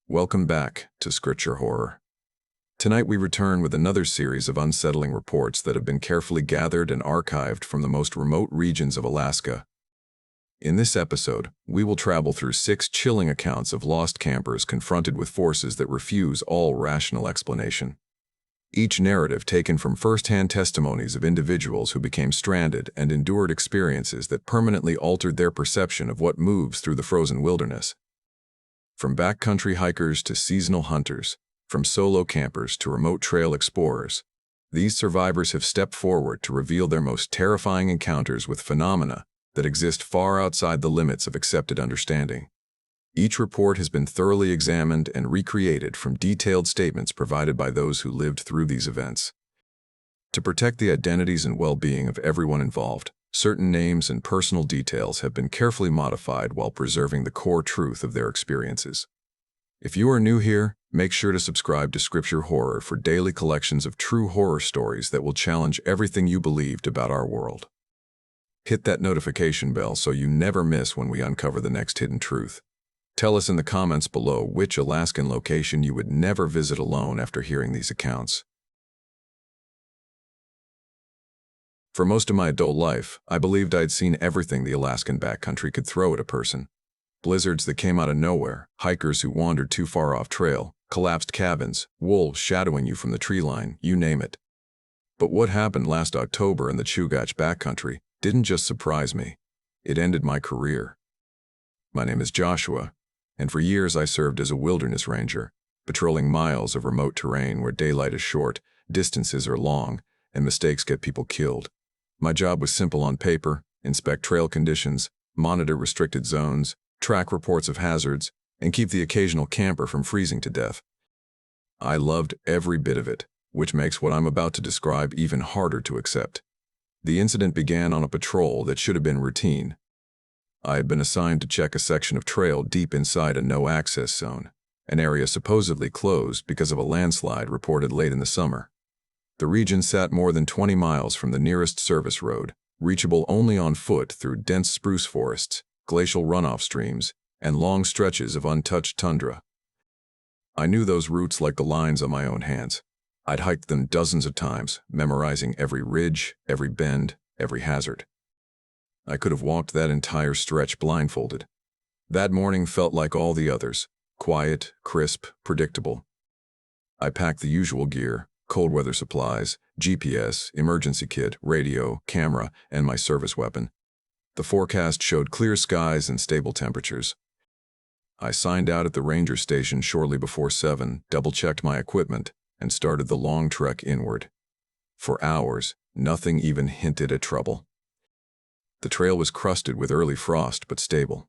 Welcome back to Scripture Horror. Tonight we return with another series of unsettling reports that have been carefully gathered and archived from the most remote regions of Alaska. In this episode, we will travel through 6 chilling accounts of lost campers confronted with forces that refuse all rational explanation. Each narrative taken from first-hand testimonies of individuals who became stranded and endured experiences that permanently altered their perception of what moves through the frozen wilderness. From backcountry hikers to seasonal hunters, from solo campers to remote trail explorers, these survivors have stepped forward to reveal their most terrifying encounters with phenomena that exist far outside the limits of accepted understanding. Each report has been thoroughly examined and recreated from detailed statements provided by those who lived through these events. To protect the identities and well-being of everyone involved, certain names and personal details have been carefully modified while preserving the core truth of their experiences. If you are new here, make sure to subscribe to Scripture Horror for daily collections of true horror stories that will challenge everything you believed about our world. Hit that notification bell so you never miss when we uncover the next hidden truth. Tell us in the comments below which Alaskan location you would never visit alone after hearing these accounts. For most of my adult life, I believed I'd seen everything the Alaskan backcountry could throw at a person. Blizzards that came out of nowhere, hikers who wandered too far off trail, collapsed cabins, wolves shadowing you from the treeline, you name it. But what happened last October in the Chugach backcountry didn't just surprise me, it ended my career. My name is Joshua, and for years I served as a wilderness ranger, patrolling miles of remote terrain where daylight is short, distances are long, and mistakes get people killed. My job was simple on paper: inspect trail conditions, monitor restricted zones, track reports of hazards, and keep the occasional camper from freezing to death. I loved every bit of it, which makes what I'm about to describe even harder to accept. The incident began on a patrol that should have been routine. I had been assigned to check a section of trail deep inside a no-access zone, an area supposedly closed because of a landslide reported late in the summer. The region sat more than 20 miles from the nearest service road, reachable only on foot through dense spruce forests, glacial runoff streams, and long stretches of untouched tundra. I knew those routes like the lines on my own hands. I'd hiked them dozens of times, memorizing every ridge, every bend, every hazard. I could have walked that entire stretch blindfolded. That morning felt like all the others: quiet, crisp, predictable. I packed the usual gear: cold weather supplies, GPS, emergency kit, radio, camera, and my service weapon. The forecast showed clear skies and stable temperatures. I signed out at the ranger station shortly before 7, double-checked my equipment, and started the long trek inward. For hours, nothing even hinted at trouble. The trail was crusted with early frost, but stable.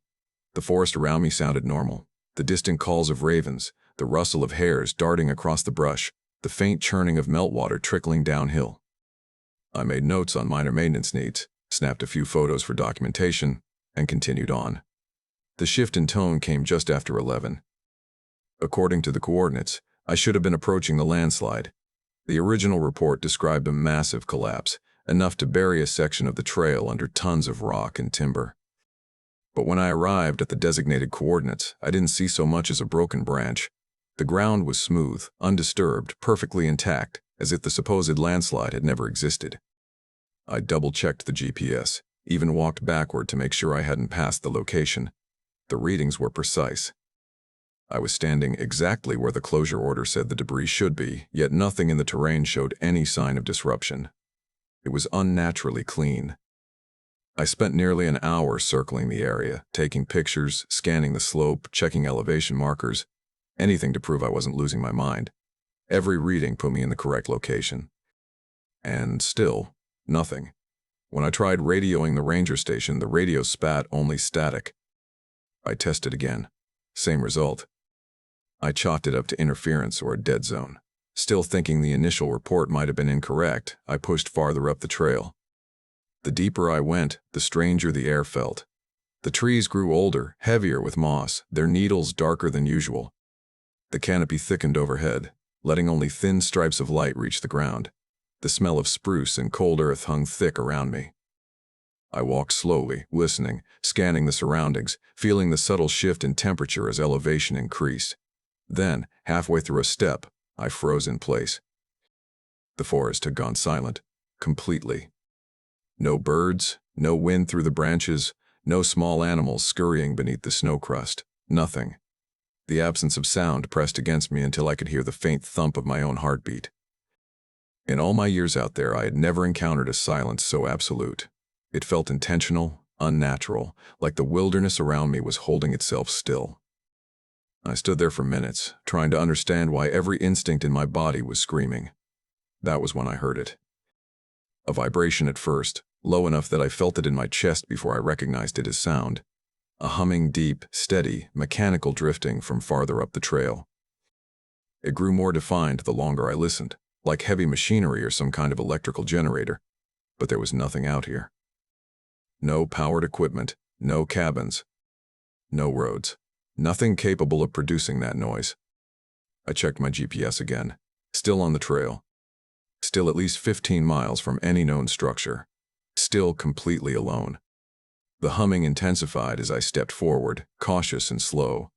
The forest around me sounded normal. The distant calls of ravens, the rustle of hares darting across the brush, the faint churning of meltwater trickling downhill. I made notes on minor maintenance needs, snapped a few photos for documentation, and continued on. The shift in tone came just after 11. According to the coordinates, I should have been approaching the landslide. The original report described a massive collapse, enough to bury a section of the trail under tons of rock and timber. But when I arrived at the designated coordinates, I didn't see so much as a broken branch. The ground was smooth, undisturbed, perfectly intact, as if the supposed landslide had never existed. I double-checked the GPS, even walked backward to make sure I hadn't passed the location. The readings were precise. I was standing exactly where the closure order said the debris should be, yet nothing in the terrain showed any sign of disruption. It was unnaturally clean. I spent nearly an hour circling the area, taking pictures, scanning the slope, checking elevation markers, anything to prove I wasn't losing my mind. Every reading put me in the correct location. And still, nothing. When I tried radioing the ranger station, the radio spat only static. I tested again. Same result. I chalked it up to interference or a dead zone. Still thinking the initial report might have been incorrect, I pushed farther up the trail. The deeper I went, the stranger the air felt. The trees grew older, heavier with moss, their needles darker than usual. The canopy thickened overhead, letting only thin stripes of light reach the ground. The smell of spruce and cold earth hung thick around me. I walked slowly, listening, scanning the surroundings, feeling the subtle shift in temperature as elevation increased. Then, halfway through a step, I froze in place. The forest had gone silent, completely. No birds, no wind through the branches, no small animals scurrying beneath the snow crust. Nothing. The absence of sound pressed against me until I could hear the faint thump of my own heartbeat. In all my years out there, I had never encountered a silence so absolute. It felt intentional, unnatural, like the wilderness around me was holding itself still. I stood there for minutes, trying to understand why every instinct in my body was screaming. That was when I heard it. A vibration at first, low enough that I felt it in my chest before I recognized it as sound. A humming, deep, steady, mechanical drifting from farther up the trail. It grew more defined the longer I listened, like heavy machinery or some kind of electrical generator. But there was nothing out here. No powered equipment, no cabins, no roads. Nothing capable of producing that noise. I checked my GPS again. Still on the trail. Still at least 15 miles from any known structure. Still completely alone. The humming intensified as I stepped forward, cautious and slow.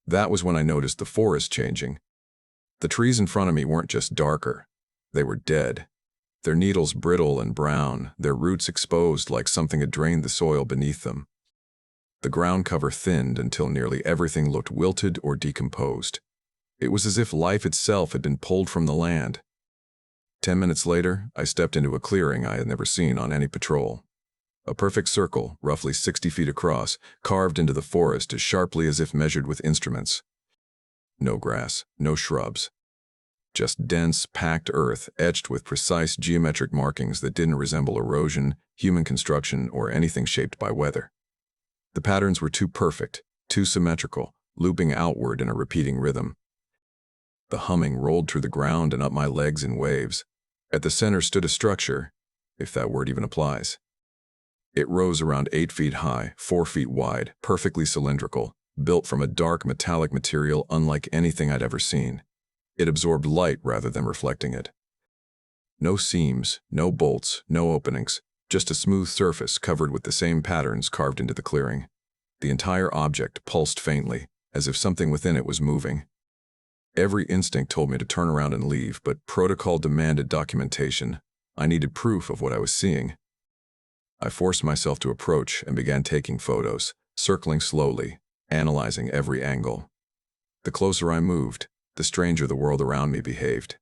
That was when I noticed the forest changing. The trees in front of me weren't just darker. They were dead. Their needles brittle and brown, their roots exposed like something had drained the soil beneath them. The ground cover thinned until nearly everything looked wilted or decomposed. It was as if life itself had been pulled from the land. 10 minutes later, I stepped into a clearing I had never seen on any patrol. A perfect circle, roughly 60 feet across, carved into the forest as sharply as if measured with instruments. No grass, no shrubs. Just dense, packed earth etched with precise geometric markings that didn't resemble erosion, human construction, or anything shaped by weather. The patterns were too perfect, too symmetrical, looping outward in a repeating rhythm. The humming rolled through the ground and up my legs in waves. At the center stood a structure, if that word even applies. It rose around 8 feet high, 4 feet wide, perfectly cylindrical, built from a dark metallic material unlike anything I'd ever seen. It absorbed light rather than reflecting it. No seams, no bolts, no openings, just a smooth surface covered with the same patterns carved into the clearing. The entire object pulsed faintly, as if something within it was moving. Every instinct told me to turn around and leave, but protocol demanded documentation. I needed proof of what I was seeing. I forced myself to approach and began taking photos, circling slowly, analyzing every angle. The closer I moved, the stranger the world around me behaved.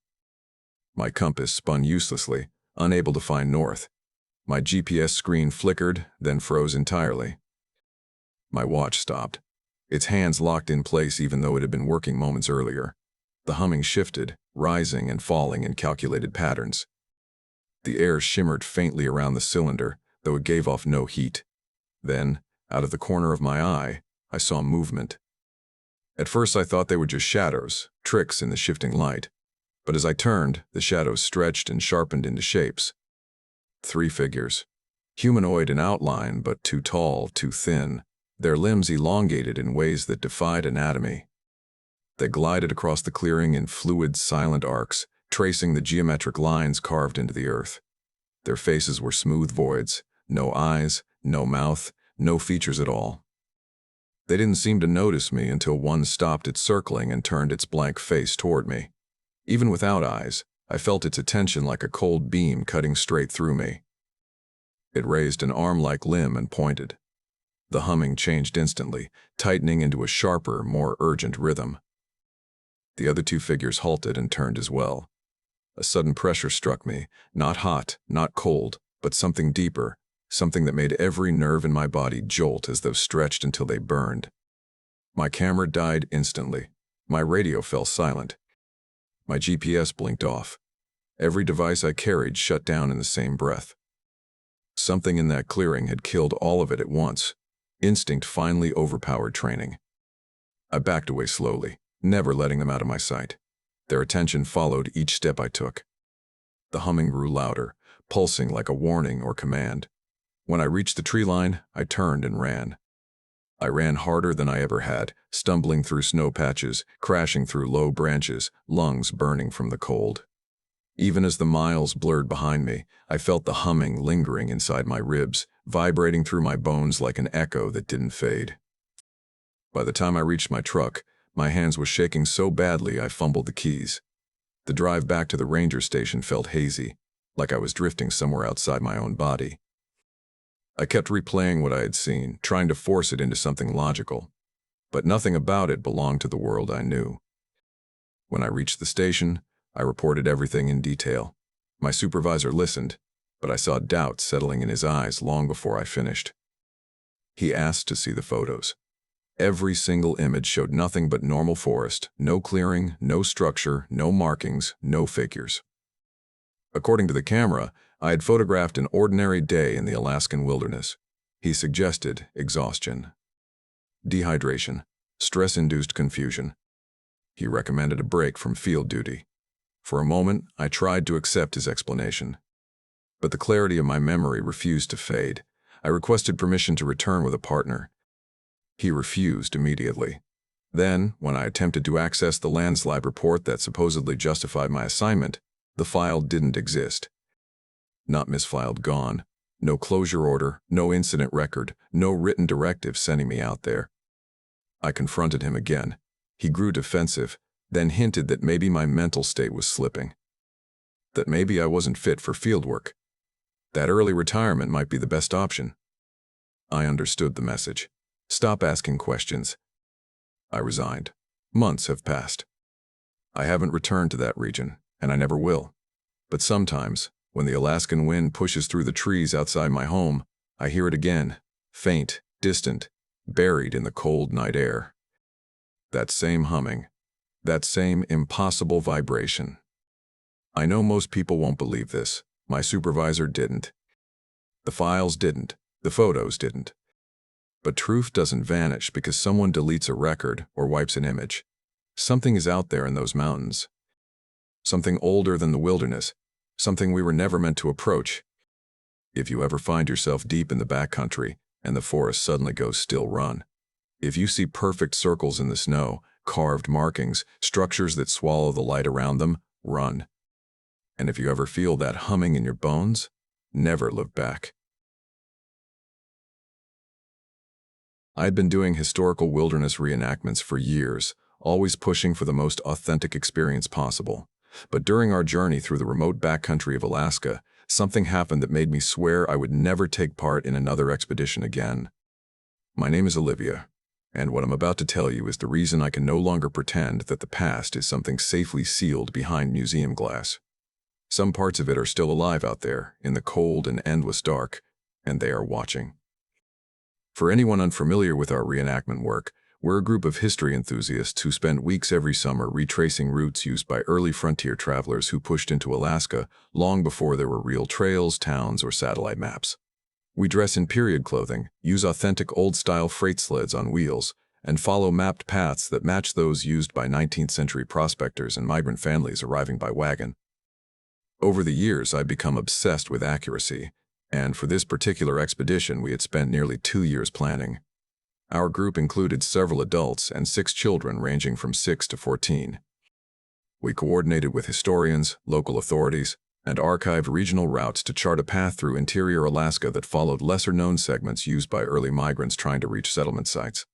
My compass spun uselessly, unable to find north. My GPS screen flickered, then froze entirely. My watch stopped. Its hands locked in place even though it had been working moments earlier. The humming shifted, rising and falling in calculated patterns. The air shimmered faintly around the cylinder, though it gave off no heat. Then, out of the corner of my eye, I saw movement. At first I thought they were just shadows, tricks in the shifting light. But as I turned, the shadows stretched and sharpened into shapes. 3 figures. Humanoid in outline, but too tall, too thin. Their limbs elongated in ways that defied anatomy. They glided across the clearing in fluid, silent arcs, tracing the geometric lines carved into the earth. Their faces were smooth voids, no eyes, no mouth, no features at all. They didn't seem to notice me until one stopped its circling and turned its blank face toward me. Even without eyes, I felt its attention like a cold beam cutting straight through me. It raised an arm-like limb and pointed. The humming changed instantly, tightening into a sharper, more urgent rhythm. The other 2 figures halted and turned as well. A sudden pressure struck me, not hot, not cold, but something deeper, something that made every nerve in my body jolt as though stretched until they burned. My camera died instantly. My radio fell silent. My GPS blinked off. Every device I carried shut down in the same breath. Something in that clearing had killed all of it at once. Instinct finally overpowered training. I backed away slowly, never letting them out of my sight. Their attention followed each step I took. The humming grew louder, pulsing like a warning or command. When I reached the tree line, I turned and ran. I ran harder than I ever had, stumbling through snow patches, crashing through low branches, lungs burning from the cold. Even as the miles blurred behind me, I felt the humming lingering inside my ribs, vibrating through my bones like an echo that didn't fade. By the time I reached my truck, My hands were shaking so badly I fumbled the keys. The drive back to the ranger station felt hazy, like I was drifting somewhere outside my own body. I kept replaying what I had seen, trying to force it into something logical, but nothing about it belonged to the world I knew. When I reached the station, I reported everything in detail. My supervisor listened, but I saw doubt settling in his eyes long before I finished. He asked to see the photos. Every single image showed nothing but normal forest, no clearing, no structure, no markings, no figures. According to the camera, I had photographed an ordinary day in the Alaskan wilderness. He suggested exhaustion, dehydration, stress-induced confusion. He recommended a break from field duty. For a moment, I tried to accept his explanation. But the clarity of my memory refused to fade. I requested permission to return with a partner. He refused immediately. Then, when I attempted to access the landslide report that supposedly justified my assignment, the file didn't exist. Not misfiled, gone. No closure order, no incident record, no written directive sending me out there. I confronted him again. He grew defensive, then hinted that maybe my mental state was slipping. That maybe I wasn't fit for fieldwork. That early retirement might be the best option. I understood the message. Stop asking questions. I resigned. Months have passed. I haven't returned to that region, and I never will. But sometimes, when the Alaskan wind pushes through the trees outside my home, I hear it again, faint, distant, buried in the cold night air. That same humming, that same impossible vibration. I know most people won't believe this. My supervisor didn't. The files didn't. The photos didn't. But truth doesn't vanish because someone deletes a record or wipes an image. Something is out there in those mountains. Something older than the wilderness. Something we were never meant to approach. If you ever find yourself deep in the backcountry and the forest suddenly goes still, run. If you see perfect circles in the snow, carved markings, structures that swallow the light around them, run. And if you ever feel that humming in your bones, never look back. I'd been doing historical wilderness reenactments for years, always pushing for the most authentic experience possible. But during our journey through the remote backcountry of Alaska, something happened that made me swear I would never take part in another expedition again. My name is Olivia, and what I'm about to tell you is the reason I can no longer pretend that the past is something safely sealed behind museum glass. Some parts of it are still alive out there, in the cold and endless dark, and they are watching. For anyone unfamiliar with our reenactment work, we're a group of history enthusiasts who spend weeks every summer retracing routes used by early frontier travelers who pushed into Alaska long before there were real trails, towns, or satellite maps. We dress in period clothing, use authentic old-style freight sleds on wheels, and follow mapped paths that match those used by 19th century prospectors and migrant families arriving by wagon. Over the years, I've become obsessed with accuracy, and for this particular expedition, we had spent nearly 2 years planning. Our group included several adults and 6 children ranging from 6 to 14. We coordinated with historians, local authorities, and archived regional routes to chart a path through interior Alaska that followed lesser-known segments used by early migrants trying to reach settlement sites.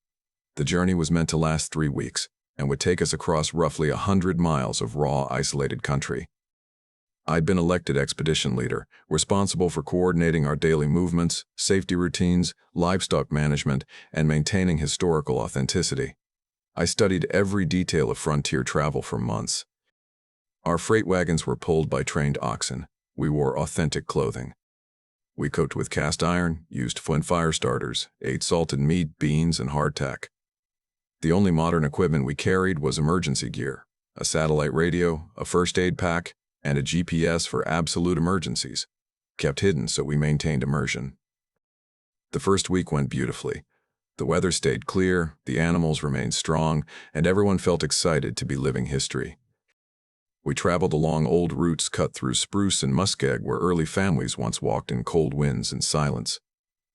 The journey was meant to last 3 weeks and would take us across roughly 100 miles of raw, isolated country. I'd been elected expedition leader, responsible for coordinating our daily movements, safety routines, livestock management, and maintaining historical authenticity. I studied every detail of frontier travel for months. Our freight wagons were pulled by trained oxen. We wore authentic clothing. We cooked with cast iron, used flint fire starters, ate salted meat, beans, and hardtack. The only modern equipment we carried was emergency gear, a satellite radio, a first aid pack, and a GPS for absolute emergencies, kept hidden so we maintained immersion. The first week went beautifully. The weather stayed clear, the animals remained strong, and everyone felt excited to be living history. We traveled along old routes cut through spruce and muskeg where early families once walked in cold winds and silence.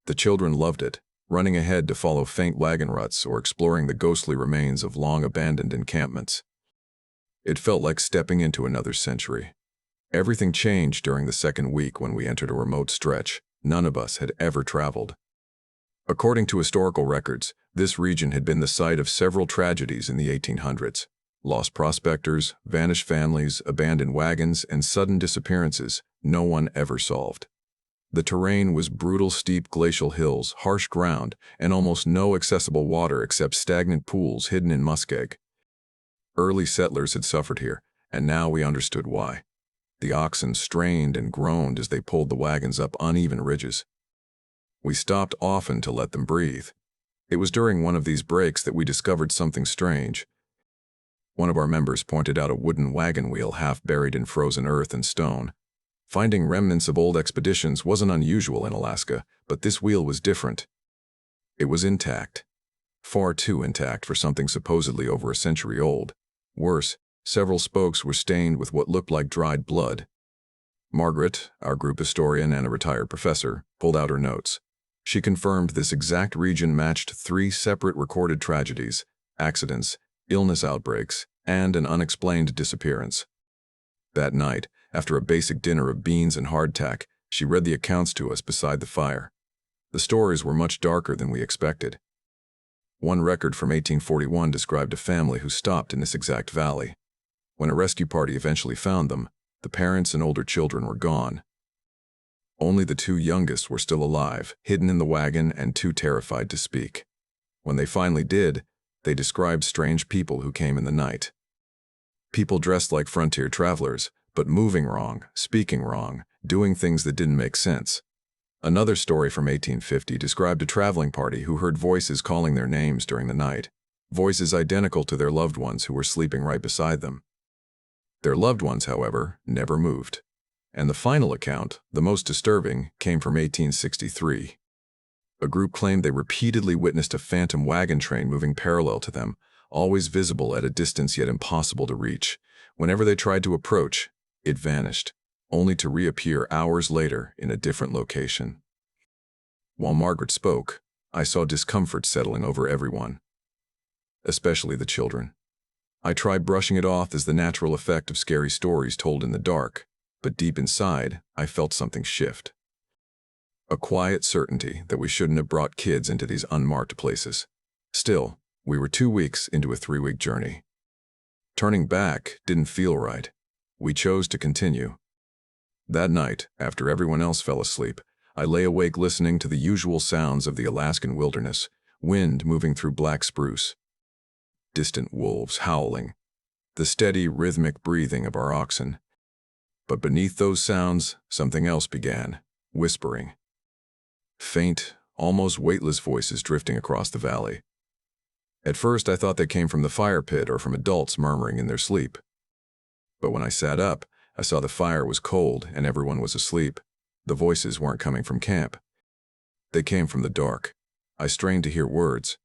The children loved it, running ahead to follow faint wagon ruts or exploring the ghostly remains of long-abandoned encampments. It felt like stepping into another century. Everything changed during the second week when we entered a remote stretch none of us had ever traveled. According to historical records, This region had been the site of several tragedies in the 1800s. Lost prospectors, vanished families, abandoned wagons, and sudden disappearances no one ever solved. The terrain was brutal, steep glacial hills, harsh ground, and almost no accessible water except stagnant pools hidden in muskeg. Early settlers had suffered here, and now we understood why. The oxen strained and groaned as they pulled the wagons up uneven ridges. We stopped often to let them breathe. It was during one of these breaks that we discovered something strange. One of our members pointed out a wooden wagon wheel half buried in frozen earth and stone. Finding remnants of old expeditions wasn't unusual in Alaska, but this wheel was different. It was intact. Far too intact for something supposedly over a century old. Worse, several spokes were stained with what looked like dried blood. Margaret, our group historian and a retired professor, pulled out her notes. She confirmed this exact region matched 3 separate recorded tragedies, accidents, illness outbreaks, and an unexplained disappearance. That night, after a basic dinner of beans and hardtack, she read the accounts to us beside the fire. The stories were much darker than we expected. One record from 1841 described a family who stopped in this exact valley. When a rescue party eventually found them, the parents and older children were gone. Only the 2 youngest were still alive, hidden in the wagon and too terrified to speak. When they finally did, they described strange people who came in the night. People dressed like frontier travelers, but moving wrong, speaking wrong, doing things that didn't make sense. Another story from 1850 described a traveling party who heard voices calling their names during the night, voices identical to their loved ones who were sleeping right beside them. Their loved ones, however, never moved. And the final account, the most disturbing, came from 1863. A group claimed they repeatedly witnessed a phantom wagon train moving parallel to them, always visible at a distance yet impossible to reach. Whenever they tried to approach, it vanished, only to reappear hours later in a different location. While Margaret spoke, I saw discomfort settling over everyone, especially the children. I tried brushing it off as the natural effect of scary stories told in the dark, but deep inside, I felt something shift. A quiet certainty that we shouldn't have brought kids into these unmarked places. Still, we were 2 weeks into a 3-week journey. Turning back didn't feel right. We chose to continue. That night, after everyone else fell asleep, I lay awake listening to the usual sounds of the Alaskan wilderness, wind moving through black spruce, distant wolves howling, the steady, rhythmic breathing of our oxen. But beneath those sounds, something else began, whispering. Faint, almost weightless voices drifting across the valley. At first, I thought they came from the fire pit or from adults murmuring in their sleep. But when I sat up, I saw the fire was cold and everyone was asleep. The voices weren't coming from camp. They came from the dark. I strained to hear words.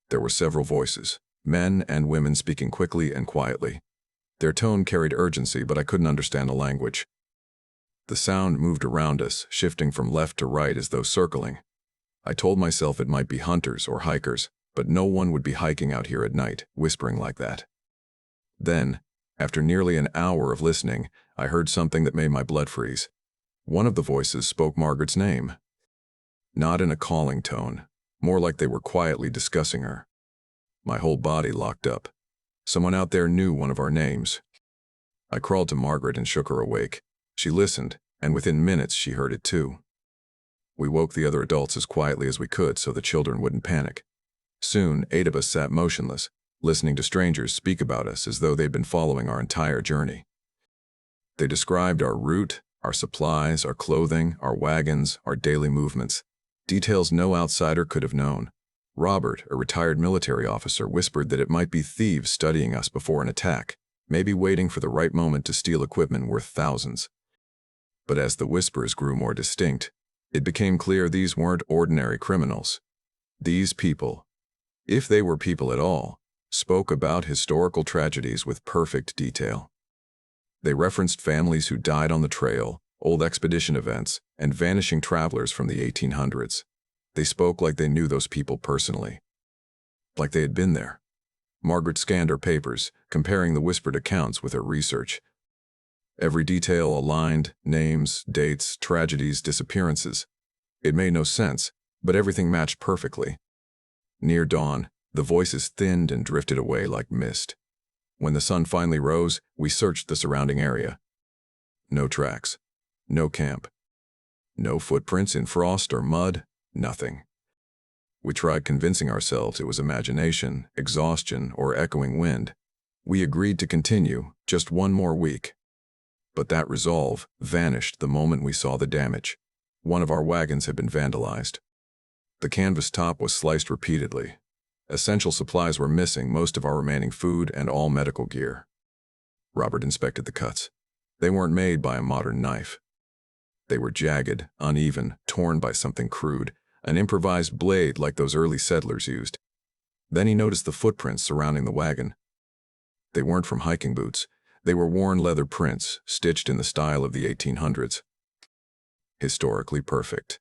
There were several voices, men and women speaking quickly and quietly. Their tone carried urgency, but I couldn't understand the language. The sound moved around us, shifting from left to right as though circling. I told myself it might be hunters or hikers, but no one would be hiking out here at night, whispering like that. Then, after nearly an hour of listening, I heard something that made my blood freeze. One of the voices spoke Margaret's name. Not in a calling tone, more like they were quietly discussing her. My whole body locked up. Someone out there knew one of our names. I crawled to Margaret and shook her awake. She listened, and within minutes she heard it too. We woke the other adults as quietly as we could so the children wouldn't panic. Soon, 8 of us sat motionless, listening to strangers speak about us as though they'd been following our entire journey. They described our route, our supplies, our clothing, our wagons, our daily movements, details no outsider could have known. Robert, a retired military officer, whispered that it might be thieves studying us before an attack, maybe waiting for the right moment to steal equipment worth thousands. But as the whispers grew more distinct, it became clear these weren't ordinary criminals. These people, if they were people at all, spoke about historical tragedies with perfect detail. They referenced families who died on the trail, old expedition events, and vanishing travelers from the 1800s. They spoke like they knew those people personally, like they had been there. Margaret scanned her papers, comparing the whispered accounts with her research. Every detail aligned, names, dates, tragedies, disappearances. It made no sense, but everything matched perfectly. Near dawn, the voices thinned and drifted away like mist. When the sun finally rose, we searched the surrounding area. No tracks. No camp. No footprints in frost or mud. Nothing. We tried convincing ourselves it was imagination, exhaustion, or echoing wind. We agreed to continue, just one more week. But that resolve vanished the moment we saw the damage. One of our wagons had been vandalized. The canvas top was sliced repeatedly. Essential supplies were missing, most of our remaining food and all medical gear. Robert inspected the cuts. They weren't made by a modern knife. They were jagged, uneven, torn by something crude, an improvised blade like those early settlers used. Then he noticed the footprints surrounding the wagon. They weren't from hiking boots. They were worn leather prints, stitched in the style of the 1800s. Historically perfect.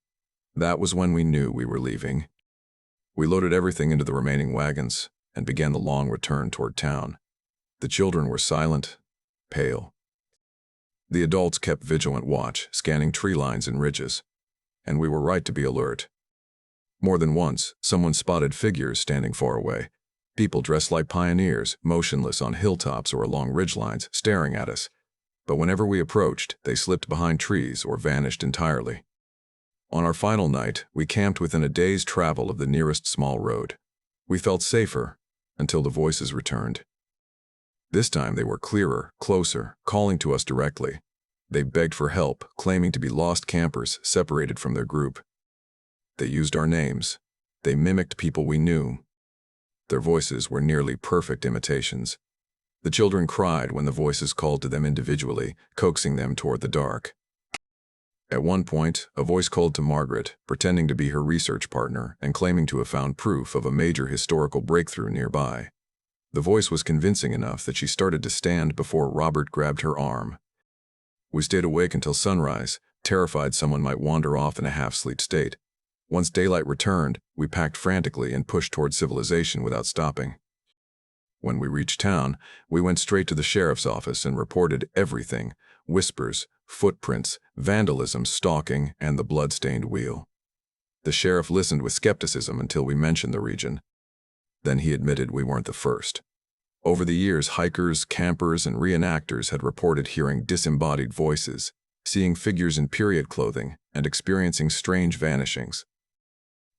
That was when we knew we were leaving. We loaded everything into the remaining wagons and began the long return toward town. The children were silent, pale. The adults kept vigilant watch, scanning tree lines and ridges. And we were right to be alert. More than once, someone spotted figures standing far away. People dressed like pioneers, motionless on hilltops or along ridgelines, staring at us. But whenever we approached, they slipped behind trees or vanished entirely. On our final night, we camped within a day's travel of the nearest small road. We felt safer until the voices returned. This time they were clearer, closer, calling to us directly. They begged for help, claiming to be lost campers separated from their group. They used our names. They mimicked people we knew. Their voices were nearly perfect imitations. The children cried when the voices called to them individually, coaxing them toward the dark. At one point, a voice called to Margaret, pretending to be her research partner and claiming to have found proof of a major historical breakthrough nearby. The voice was convincing enough that she started to stand before Robert grabbed her arm. We stayed awake until sunrise, terrified someone might wander off in a half-asleep state. Once daylight returned, we packed frantically and pushed toward civilization without stopping. When we reached town, we went straight to the sheriff's office and reported everything: whispers, footprints, vandalism, stalking, and the blood-stained wheel. The sheriff listened with skepticism until we mentioned the region. Then he admitted we weren't the first. Over the years, hikers, campers, and reenactors had reported hearing disembodied voices, seeing figures in period clothing, and experiencing strange vanishings.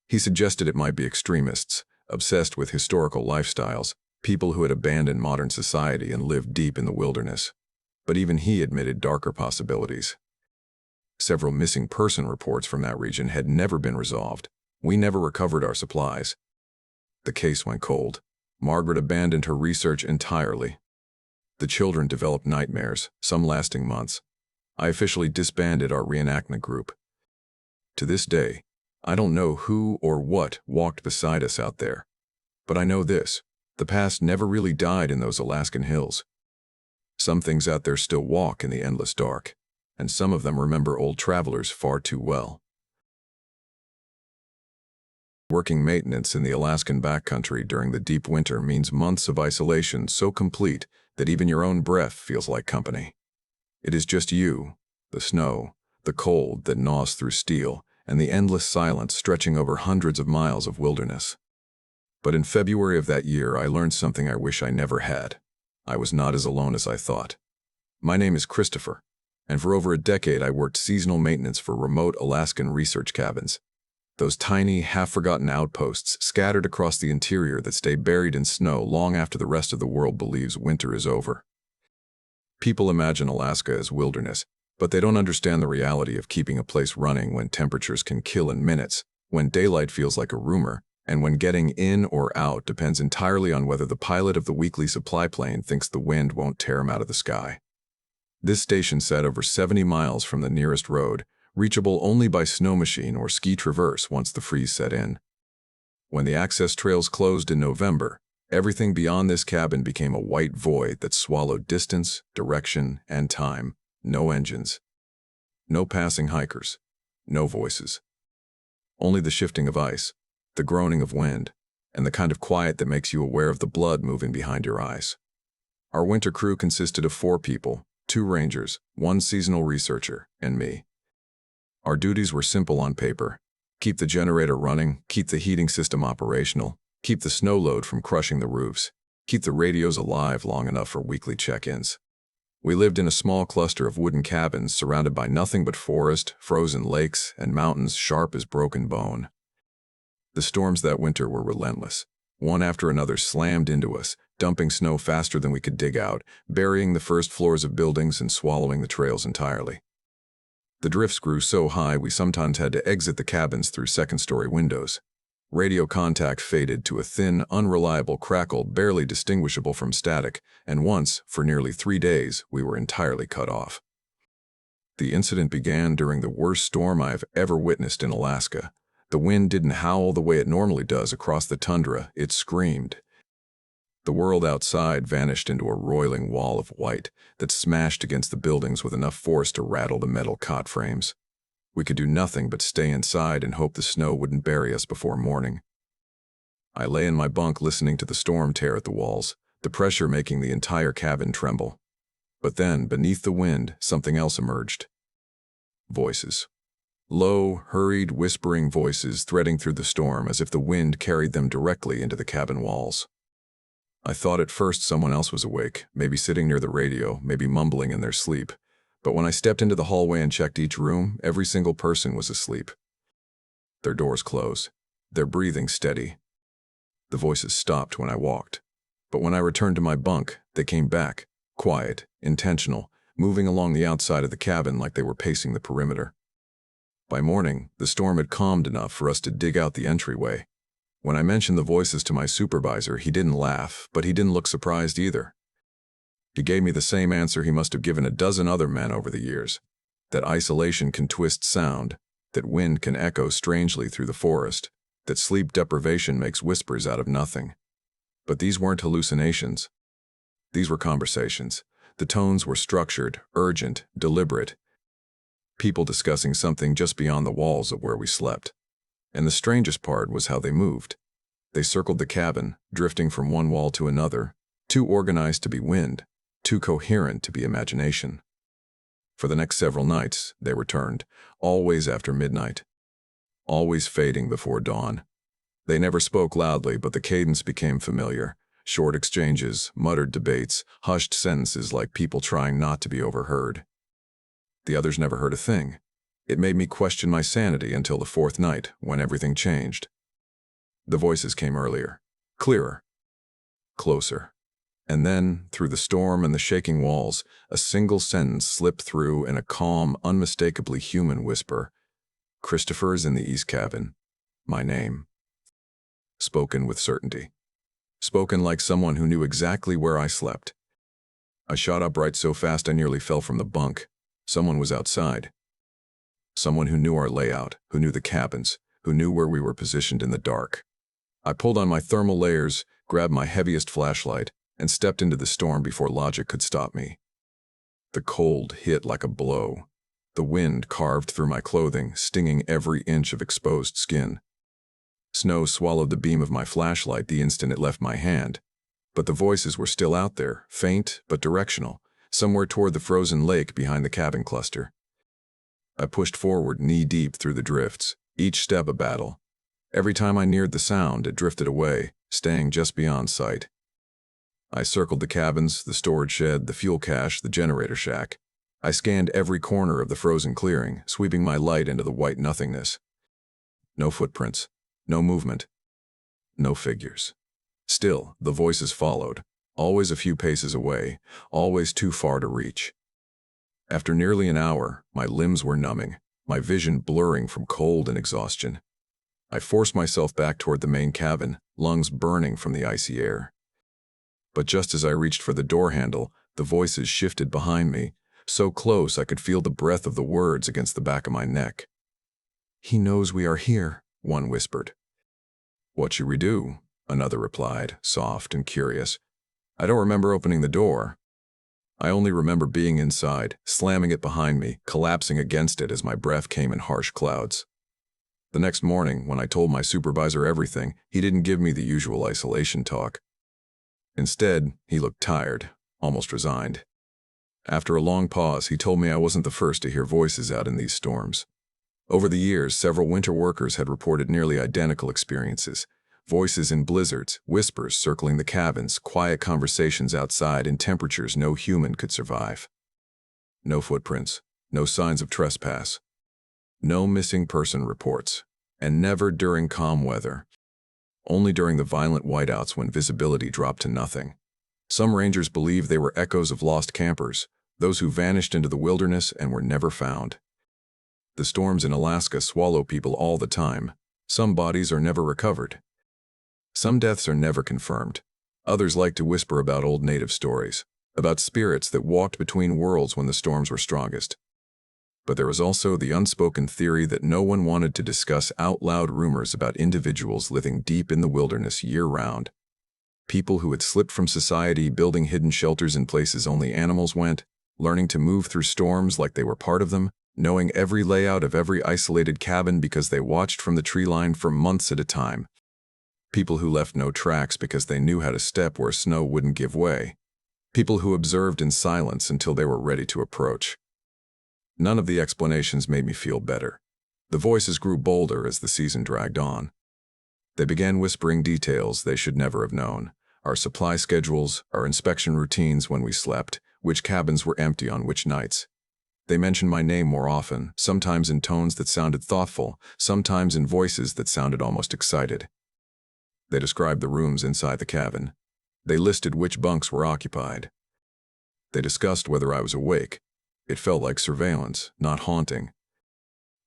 He suggested it might be extremists, obsessed with historical lifestyles, people who had abandoned modern society and lived deep in the wilderness. But even he admitted darker possibilities. Several missing person reports from that region had never been resolved. We never recovered our supplies. The case went cold. Margaret abandoned her research entirely. The children developed nightmares, some lasting months. I officially disbanded our reenactment group. To this day, I don't know who or what walked beside us out there. But I know this: the past never really died in those Alaskan hills. Some things out there still walk in the endless dark, and some of them remember old travelers far too well. Working maintenance in the Alaskan backcountry during the deep winter means months of isolation so complete that even your own breath feels like company. It is just you, the snow, the cold that gnaws through steel, and the endless silence stretching over hundreds of miles of wilderness. But in February of that year, I learned something I wish I never had. I was not as alone as I thought. My name is Christopher, and for over a decade I worked seasonal maintenance for remote Alaskan research cabins. Those tiny, half-forgotten outposts scattered across the interior that stay buried in snow long after the rest of the world believes winter is over. People imagine Alaska as wilderness, but they don't understand the reality of keeping a place running when temperatures can kill in minutes, when daylight feels like a rumor, and when getting in or out depends entirely on whether the pilot of the weekly supply plane thinks the wind won't tear him out of the sky. This station sat over 70 miles from the nearest road, reachable only by snow machine or ski traverse once the freeze set in. When the access trails closed in November, everything beyond this cabin became a white void that swallowed distance, direction, and time. No engines. No passing hikers. No voices. Only the shifting of ice, the groaning of wind, and the kind of quiet that makes you aware of the blood moving behind your eyes. Our winter crew consisted of 4 people, 2 rangers, 1 seasonal researcher, and me. Our duties were simple on paper: keep the generator running, keep the heating system operational, keep the snow load from crushing the roofs, keep the radios alive long enough for weekly check-ins. We lived in a small cluster of wooden cabins surrounded by nothing but forest, frozen lakes, and mountains sharp as broken bone. The storms that winter were relentless. One after another slammed into us, dumping snow faster than we could dig out, burying the first floors of buildings and swallowing the trails entirely. The drifts grew so high we sometimes had to exit the cabins through second-story windows. Radio contact faded to a thin, unreliable crackle barely distinguishable from static, and once, for nearly 3 days, we were entirely cut off. The incident began during the worst storm I have ever witnessed in Alaska. The wind didn't howl the way it normally does across the tundra, it screamed. The world outside vanished into a roiling wall of white that smashed against the buildings with enough force to rattle the metal cot frames. We could do nothing but stay inside and hope the snow wouldn't bury us before morning. I lay in my bunk listening to the storm tear at the walls, the pressure making the entire cabin tremble. But then, beneath the wind, something else emerged. Voices. Low, hurried, whispering voices threading through the storm as if the wind carried them directly into the cabin walls. I thought at first someone else was awake, maybe sitting near the radio, maybe mumbling in their sleep. But when I stepped into the hallway and checked each room, every single person was asleep. Their doors closed, their breathing steady. The voices stopped when I walked. But when I returned to my bunk, they came back, quiet, intentional, moving along the outside of the cabin like they were pacing the perimeter. By morning, the storm had calmed enough for us to dig out the entryway. When I mentioned the voices to my supervisor, he didn't laugh, but he didn't look surprised either. He gave me the same answer he must have given a dozen other men over the years, that isolation can twist sound, that wind can echo strangely through the forest, that sleep deprivation makes whispers out of nothing. But these weren't hallucinations. These were conversations. The tones were structured, urgent, deliberate. People discussing something just beyond the walls of where we slept. And the strangest part was how they moved. They circled the cabin, drifting from one wall to another, too organized to be wind, too coherent to be imagination. For the next several nights, they returned, always after midnight, always fading before dawn. They never spoke loudly, but the cadence became familiar. Short exchanges, muttered debates, hushed sentences like people trying not to be overheard. The others never heard a thing. It made me question my sanity until the fourth night, when everything changed. The voices came earlier, clearer, closer. And then, through the storm and the shaking walls, a single sentence slipped through in a calm, unmistakably human whisper. "Christopher is in the east cabin. My name." Spoken with certainty. Spoken like someone who knew exactly where I slept. I shot upright so fast I nearly fell from the bunk. Someone was outside. Someone who knew our layout, who knew the cabins, who knew where we were positioned in the dark. I pulled on my thermal layers, grabbed my heaviest flashlight, and stepped into the storm before logic could stop me. The cold hit like a blow. The wind carved through my clothing, stinging every inch of exposed skin. Snow swallowed the beam of my flashlight the instant it left my hand. But the voices were still out there, faint but directional, somewhere toward the frozen lake behind the cabin cluster. I pushed forward knee-deep through the drifts, each step a battle. Every time I neared the sound, it drifted away, staying just beyond sight. I circled the cabins, the storage shed, the fuel cache, the generator shack. I scanned every corner of the frozen clearing, sweeping my light into the white nothingness. No footprints, no movement, no figures. Still, the voices followed, always a few paces away, always too far to reach. After nearly an hour, my limbs were numbing, my vision blurring from cold and exhaustion. I forced myself back toward the main cabin, lungs burning from the icy air. But just as I reached for the door handle, the voices shifted behind me, so close I could feel the breath of the words against the back of my neck. "He knows we are here," one whispered. "What should we do?" another replied, soft and curious. "I don't remember opening the door. I only remember being inside, slamming it behind me, collapsing against it as my breath came in harsh clouds." The next morning, when I told my supervisor everything, he didn't give me the usual isolation talk. Instead, he looked tired, almost resigned. After a long pause, he told me I wasn't the first to hear voices out in these storms. Over the years, several winter workers had reported nearly identical experiences. Voices in blizzards, whispers circling the cabins, quiet conversations outside in temperatures no human could survive. No footprints, no signs of trespass, no missing person reports, and never during calm weather. Only during the violent whiteouts when visibility dropped to nothing. Some rangers believed they were echoes of lost campers, those who vanished into the wilderness and were never found. The storms in Alaska swallow people all the time. Some bodies are never recovered. Some deaths are never confirmed. Others like to whisper about old native stories, about spirits that walked between worlds when the storms were strongest. But there was also the unspoken theory that no one wanted to discuss out loud, rumors about individuals living deep in the wilderness year-round. People who had slipped from society, building hidden shelters in places only animals went, learning to move through storms like they were part of them, knowing every layout of every isolated cabin because they watched from the tree line for months at a time. People who left no tracks because they knew how to step where snow wouldn't give way. People who observed in silence until they were ready to approach. None of the explanations made me feel better. The voices grew bolder as the season dragged on. They began whispering details they should never have known. Our supply schedules, our inspection routines when we slept, which cabins were empty on which nights. They mentioned my name more often, sometimes in tones that sounded thoughtful, sometimes in voices that sounded almost excited. They described the rooms inside the cabin. They listed which bunks were occupied. They discussed whether I was awake. It felt like surveillance, not haunting.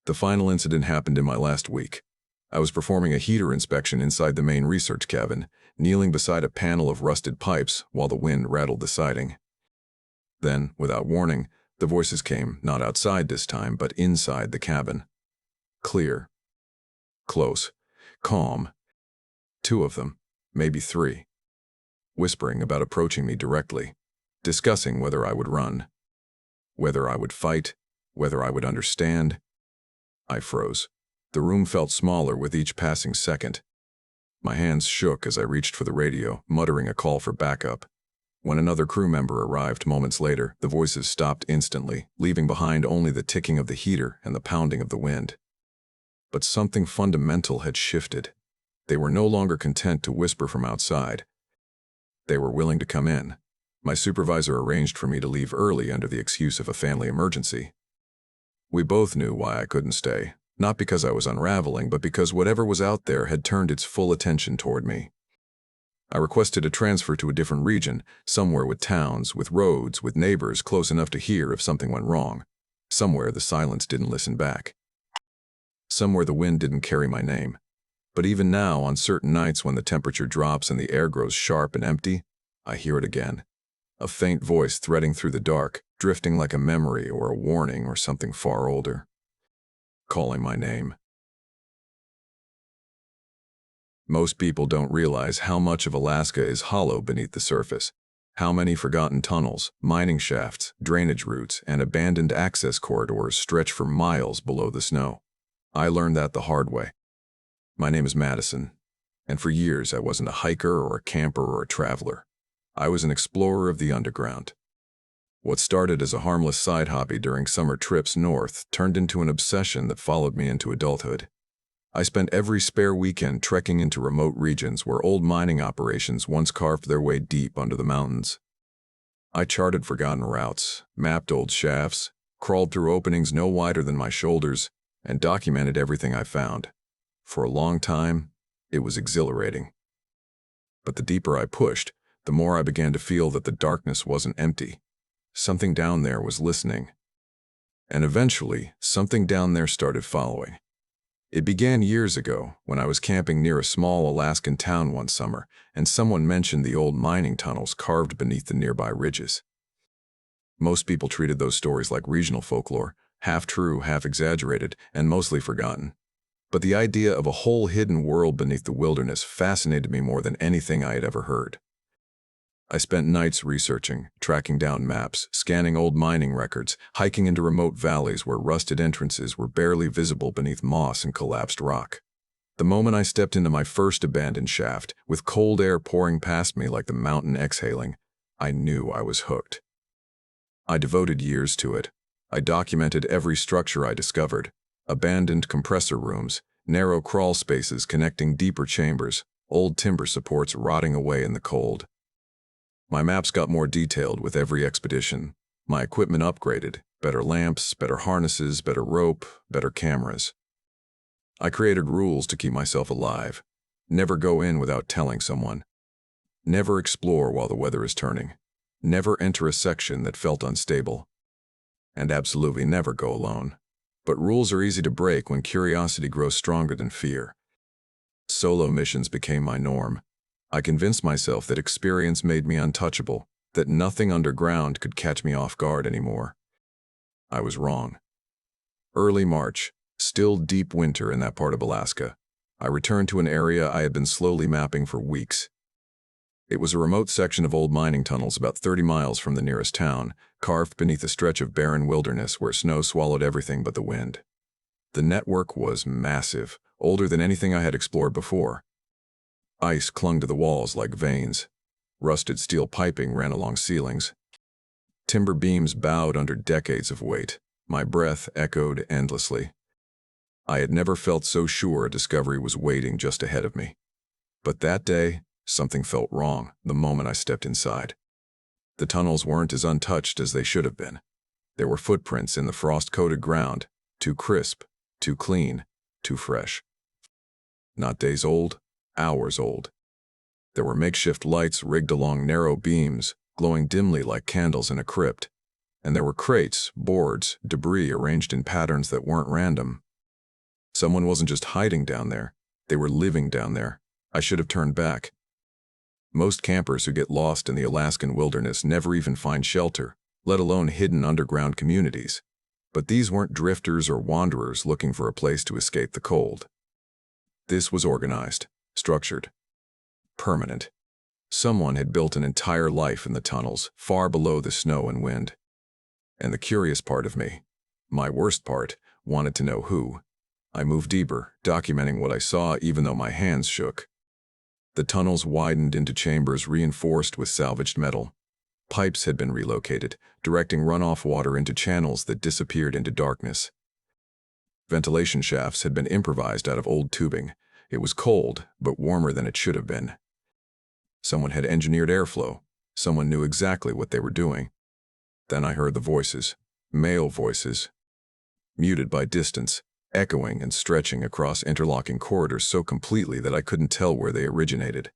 The final incident happened in my last week. I was performing a heater inspection inside the main research cabin, kneeling beside a panel of rusted pipes while the wind rattled the siding. Then, without warning, the voices came, not outside this time, but inside the cabin. Clear. Close. Calm. 2 of them, maybe 3. Whispering about approaching me directly, discussing whether I would run, whether I would fight, whether I would understand. I froze. The room felt smaller with each passing second. My hands shook as I reached for the radio, muttering a call for backup. When another crew member arrived moments later, the voices stopped instantly, leaving behind only the ticking of the heater and the pounding of the wind. But something fundamental had shifted. They were no longer content to whisper from outside. They were willing to come in. My supervisor arranged for me to leave early under the excuse of a family emergency. We both knew why I couldn't stay, not because I was unraveling, but because whatever was out there had turned its full attention toward me. I requested a transfer to a different region, somewhere with towns, with roads, with neighbors close enough to hear if something went wrong. Somewhere the silence didn't listen back. Somewhere the wind didn't carry my name. But even now, on certain nights when the temperature drops and the air grows sharp and empty, I hear it again. A faint voice threading through the dark, drifting like a memory or a warning or something far older. Calling my name. Most people don't realize how much of Alaska is hollow beneath the surface. How many forgotten tunnels, mining shafts, drainage routes, and abandoned access corridors stretch for miles below the snow. I learned that the hard way. My name is Madison, and for years I wasn't a hiker or a camper or a traveler. I was an explorer of the underground. What started as a harmless side hobby during summer trips north turned into an obsession that followed me into adulthood. I spent every spare weekend trekking into remote regions where old mining operations once carved their way deep under the mountains. I charted forgotten routes, mapped old shafts, crawled through openings no wider than my shoulders, and documented everything I found. For a long time, it was exhilarating. But the deeper I pushed, the more I began to feel that the darkness wasn't empty. Something down there was listening. And eventually, something down there started following. It began years ago, when I was camping near a small Alaskan town one summer, and someone mentioned the old mining tunnels carved beneath the nearby ridges. Most people treated those stories like regional folklore, half true, half exaggerated, and mostly forgotten. But the idea of a whole hidden world beneath the wilderness fascinated me more than anything I had ever heard. I spent nights researching, tracking down maps, scanning old mining records, hiking into remote valleys where rusted entrances were barely visible beneath moss and collapsed rock. The moment I stepped into my first abandoned shaft, with cold air pouring past me like the mountain exhaling, I knew I was hooked. I devoted years to it. I documented every structure I discovered: abandoned compressor rooms, narrow crawl spaces connecting deeper chambers, old timber supports rotting away in the cold. My maps got more detailed with every expedition. My equipment upgraded, better lamps, better harnesses, better rope, better cameras. I created rules to keep myself alive. Never go in without telling someone. Never explore while the weather is turning. Never enter a section that felt unstable. And absolutely never go alone. But rules are easy to break when curiosity grows stronger than fear. Solo missions became my norm. I convinced myself that experience made me untouchable, that nothing underground could catch me off guard anymore. I was wrong. Early March, still deep winter in that part of Alaska, I returned to an area I had been slowly mapping for weeks. It was a remote section of old mining tunnels about 30 miles from the nearest town, carved beneath a stretch of barren wilderness where snow swallowed everything but the wind. The network was massive, older than anything I had explored before. Ice clung to the walls like veins. Rusted steel piping ran along ceilings. Timber beams bowed under decades of weight. My breath echoed endlessly. I had never felt so sure a discovery was waiting just ahead of me. But that day, something felt wrong the moment I stepped inside. The tunnels weren't as untouched as they should have been. There were footprints in the frost-coated ground, too crisp, too clean, too fresh. Not days old, hours old. There were makeshift lights rigged along narrow beams, glowing dimly like candles in a crypt. And there were crates, boards, debris arranged in patterns that weren't random. Someone wasn't just hiding down there, they were living down there. I should have turned back. Most campers who get lost in the Alaskan wilderness never even find shelter, let alone hidden underground communities. But these weren't drifters or wanderers looking for a place to escape the cold. This was organized, structured, permanent. Someone had built an entire life in the tunnels, far below the snow and wind. And the curious part of me, my worst part, wanted to know who. I moved deeper, documenting what I saw even though my hands shook. The tunnels widened into chambers reinforced with salvaged metal. Pipes had been relocated, directing runoff water into channels that disappeared into darkness. Ventilation shafts had been improvised out of old tubing. It was cold, but warmer than it should have been. Someone had engineered airflow. Someone knew exactly what they were doing. Then I heard the voices, male voices, muted by distance, echoing and stretching across interlocking corridors so completely that I couldn't tell where they originated.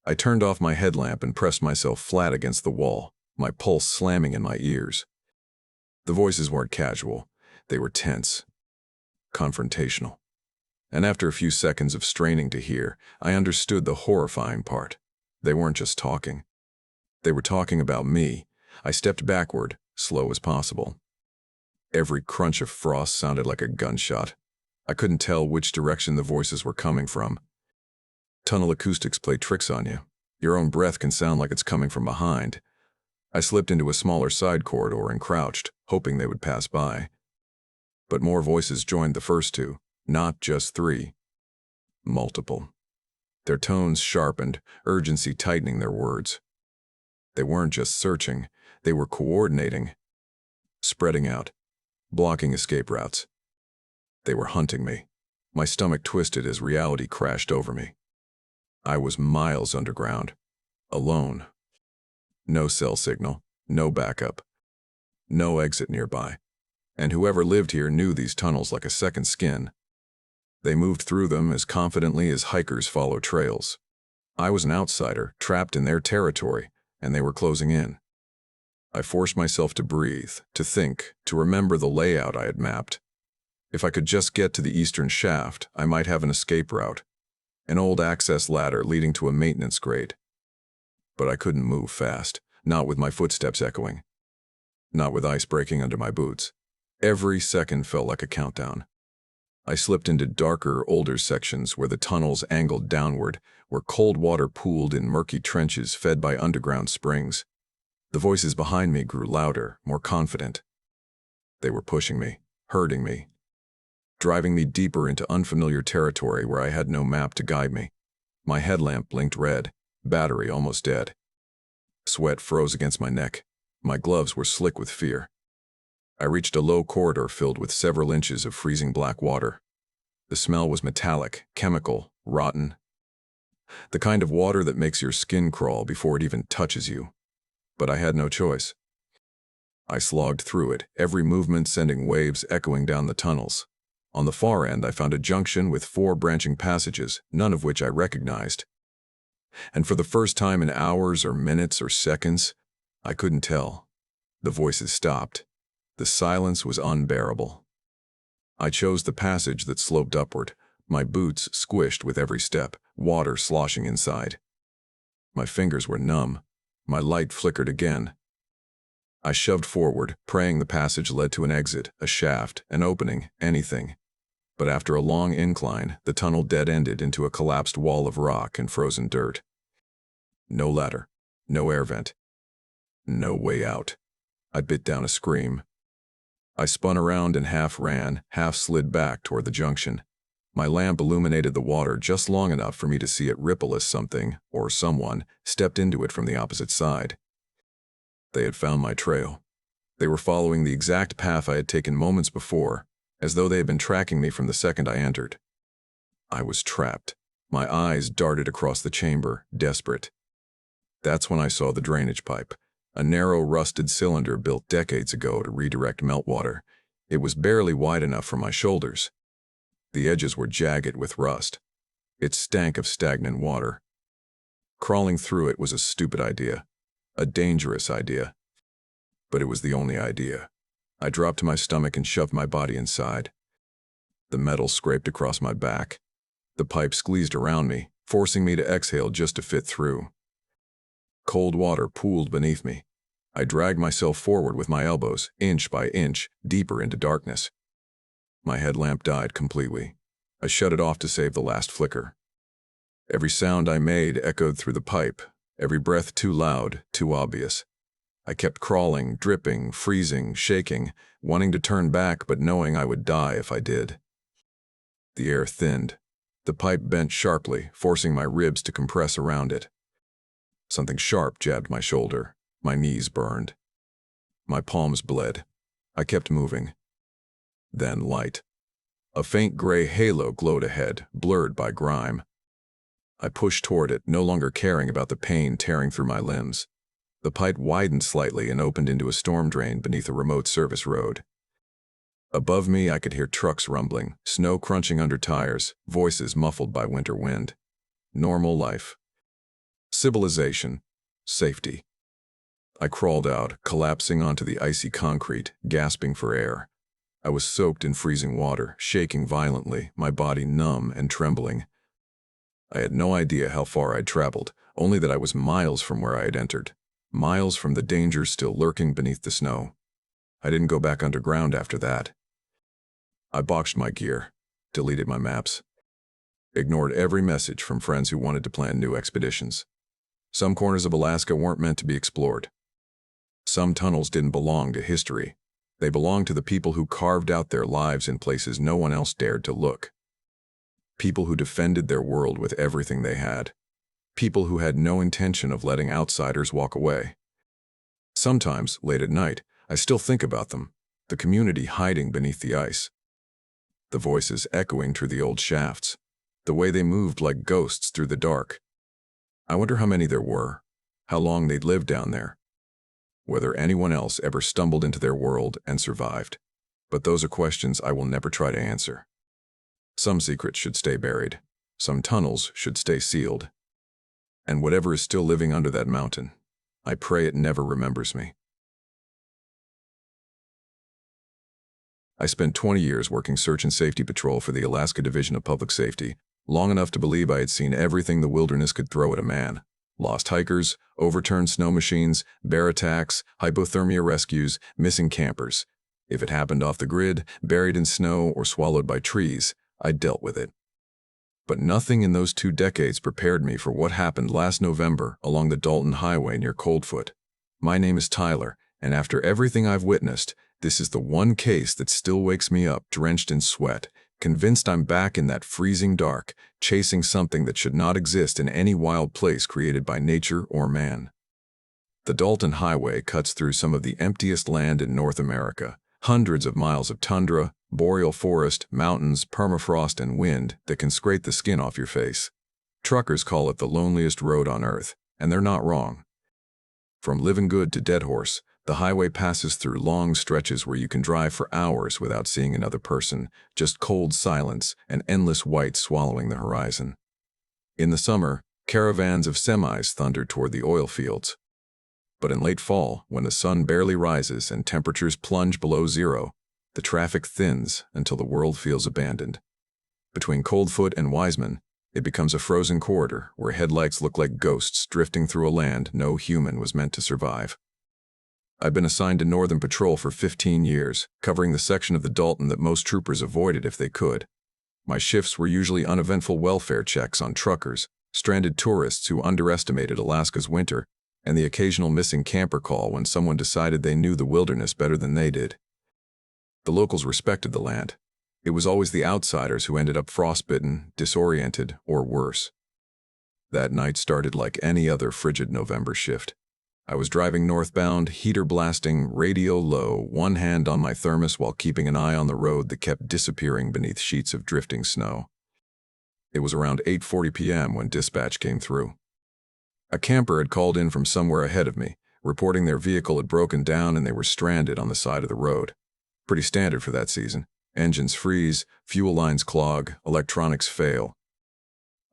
I turned off my headlamp and pressed myself flat against the wall, my pulse slamming in my ears. The voices weren't casual. They were tense, confrontational. And after a few seconds of straining to hear, I understood the horrifying part. They weren't just talking. They were talking about me. I stepped backward, slow as possible. Every crunch of frost sounded like a gunshot. I couldn't tell which direction the voices were coming from. Tunnel acoustics play tricks on you. Your own breath can sound like it's coming from behind. I slipped into a smaller side corridor and crouched, hoping they would pass by. But more voices joined the first two. Not just three. Multiple. Their tones sharpened, urgency tightening their words. They weren't just searching, they were coordinating, spreading out, blocking escape routes. They were hunting me. My stomach twisted as reality crashed over me. I was miles underground, alone. No cell signal, no backup, no exit nearby. And whoever lived here knew these tunnels like a second skin. They moved through them as confidently as hikers follow trails. I was an outsider, trapped in their territory, and they were closing in. I forced myself to breathe, to think, to remember the layout I had mapped. If I could just get to the eastern shaft, I might have an escape route, an old access ladder leading to a maintenance grate. But I couldn't move fast, not with my footsteps echoing, not with ice breaking under my boots. Every second felt like a countdown. I slipped into darker, older sections where the tunnels angled downward, where cold water pooled in murky trenches fed by underground springs. The voices behind me grew louder, more confident. They were pushing me, herding me, driving me deeper into unfamiliar territory where I had no map to guide me. My headlamp blinked red, battery almost dead. Sweat froze against my neck. My gloves were slick with fear. I reached a low corridor filled with several inches of freezing black water. The smell was metallic, chemical, rotten. The kind of water that makes your skin crawl before it even touches you. But I had no choice. I slogged through it, every movement sending waves echoing down the tunnels. On the far end, I found a junction with 4 branching passages, none of which I recognized. And for the first time in hours or minutes or seconds, I couldn't tell. The voices stopped. The silence was unbearable. I chose the passage that sloped upward, my boots squished with every step, water sloshing inside. My fingers were numb. My light flickered again. I shoved forward, praying the passage led to an exit, a shaft, an opening, anything. But after a long incline, the tunnel dead-ended into a collapsed wall of rock and frozen dirt. No ladder, no air vent, no way out. I bit down a scream. I spun around and half ran, half slid back toward the junction. My lamp illuminated the water just long enough for me to see it ripple as something, or someone, stepped into it from the opposite side. They had found my trail. They were following the exact path I had taken moments before, as though they had been tracking me from the second I entered. I was trapped. My eyes darted across the chamber, desperate. That's when I saw the drainage pipe, a narrow, rusted cylinder built decades ago to redirect meltwater. It was barely wide enough for my shoulders. The edges were jagged with rust. It stank of stagnant water. Crawling through it was a stupid idea, a dangerous idea. But it was the only idea. I dropped to my stomach and shoved my body inside. The metal scraped across my back. The pipe squeezed around me, forcing me to exhale just to fit through. Cold water pooled beneath me. I dragged myself forward with my elbows, inch by inch, deeper into darkness. My headlamp died completely. I shut it off to save the last flicker. Every sound I made echoed through the pipe, every breath too loud, too obvious. I kept crawling, dripping, freezing, shaking, wanting to turn back but knowing I would die if I did. The air thinned. The pipe bent sharply, forcing my ribs to compress around it. Something sharp jabbed my shoulder. My knees burned. My palms bled. I kept moving. Then light. A faint gray halo glowed ahead, blurred by grime. I pushed toward it, no longer caring about the pain tearing through my limbs. The pipe widened slightly and opened into a storm drain beneath a remote service road. Above me, I could hear trucks rumbling, snow crunching under tires, voices muffled by winter wind. Normal life. Civilization. Safety. I crawled out, collapsing onto the icy concrete, gasping for air. I was soaked in freezing water, shaking violently, my body numb and trembling. I had no idea how far I'd traveled, only that I was miles from where I had entered, miles from the dangers still lurking beneath the snow. I didn't go back underground after that. I boxed my gear, deleted my maps, ignored every message from friends who wanted to plan new expeditions. Some corners of Alaska weren't meant to be explored. Some tunnels didn't belong to history. They belonged to the people who carved out their lives in places no one else dared to look. People who defended their world with everything they had. People who had no intention of letting outsiders walk away. Sometimes, late at night, I still think about them, the community hiding beneath the ice. The voices echoing through the old shafts, the way they moved like ghosts through the dark. I wonder how many there were, how long they'd lived down there, whether anyone else ever stumbled into their world and survived. But those are questions I will never try to answer. Some secrets should stay buried. Some tunnels should stay sealed. And whatever is still living under that mountain, I pray it never remembers me. I spent 20 years working search and safety patrol for the Alaska Division of Public Safety, long enough to believe I had seen everything the wilderness could throw at a man. Lost hikers, overturned snow machines, bear attacks, hypothermia rescues, missing campers. If it happened off the grid, buried in snow, or swallowed by trees, I dealt with it. But nothing in those 2 decades prepared me for what happened last November along the Dalton Highway near Coldfoot. My name is Tyler, and after everything I've witnessed, this is the one case that still wakes me up drenched in sweat, convinced I'm back in that freezing dark, chasing something that should not exist in any wild place created by nature or man. The Dalton Highway cuts through some of the emptiest land in North America, hundreds of miles of tundra, boreal forest, mountains, permafrost, and wind that can scrape the skin off your face. Truckers call it the loneliest road on earth, and they're not wrong. From Living Good to Dead Horse, the highway passes through long stretches where you can drive for hours without seeing another person, just cold silence and endless white swallowing the horizon. In the summer, caravans of semis thunder toward the oil fields. But in late fall, when the sun barely rises and temperatures plunge below zero, the traffic thins until the world feels abandoned. Between Coldfoot and Wiseman, it becomes a frozen corridor where headlights look like ghosts drifting through a land no human was meant to survive. I've been assigned to Northern Patrol for 15 years, covering the section of the Dalton that most troopers avoided if they could. My shifts were usually uneventful welfare checks on truckers, stranded tourists who underestimated Alaska's winter, and the occasional missing camper call when someone decided they knew the wilderness better than they did. The locals respected the land. It was always the outsiders who ended up frostbitten, disoriented, or worse. That night started like any other frigid November shift. I was driving northbound, heater blasting, radio low, one hand on my thermos while keeping an eye on the road that kept disappearing beneath sheets of drifting snow. It was around 8:40 p.m. when dispatch came through. A camper had called in from somewhere ahead of me, reporting their vehicle had broken down and they were stranded on the side of the road. Pretty standard for that season. Engines freeze, fuel lines clog, electronics fail.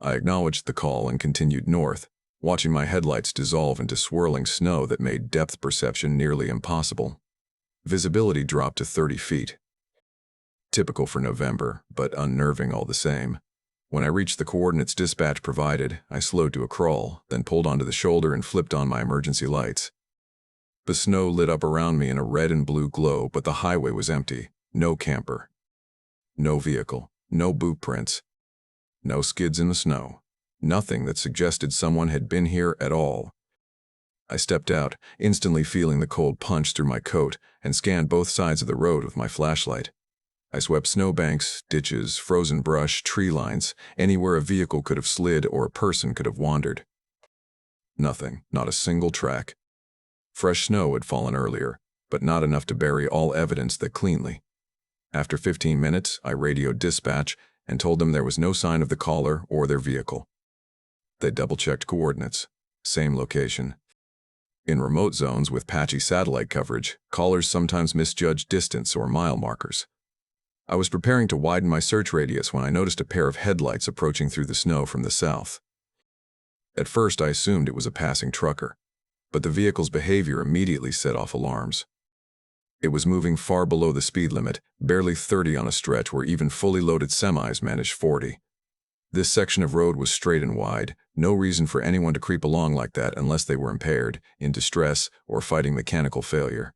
I acknowledged the call and continued north, watching my headlights dissolve into swirling snow that made depth perception nearly impossible. Visibility dropped to 30 feet. Typical for November, but unnerving all the same. When I reached the coordinates dispatch provided, I slowed to a crawl, then pulled onto the shoulder and flipped on my emergency lights. The snow lit up around me in a red and blue glow, but the highway was empty. No camper. No vehicle. No boot prints. No skids in the snow. Nothing that suggested someone had been here at all. I stepped out, instantly feeling the cold punch through my coat, and scanned both sides of the road with my flashlight. I swept snowbanks, ditches, frozen brush, tree lines, anywhere a vehicle could have slid or a person could have wandered. Nothing, not a single track. Fresh snow had fallen earlier, but not enough to bury all evidence that cleanly. After 15 minutes, I radioed dispatch and told them there was no sign of the caller or their vehicle. They double-checked coordinates. Same location. In remote zones with patchy satellite coverage, callers sometimes misjudge distance or mile markers. I was preparing to widen my search radius when I noticed a pair of headlights approaching through the snow from the south. At first, I assumed it was a passing trucker, but the vehicle's behavior immediately set off alarms. It was moving far below the speed limit, barely 30 on a stretch where even fully loaded semis managed 40. This section of road was straight and wide, no reason for anyone to creep along like that unless they were impaired, in distress, or fighting mechanical failure.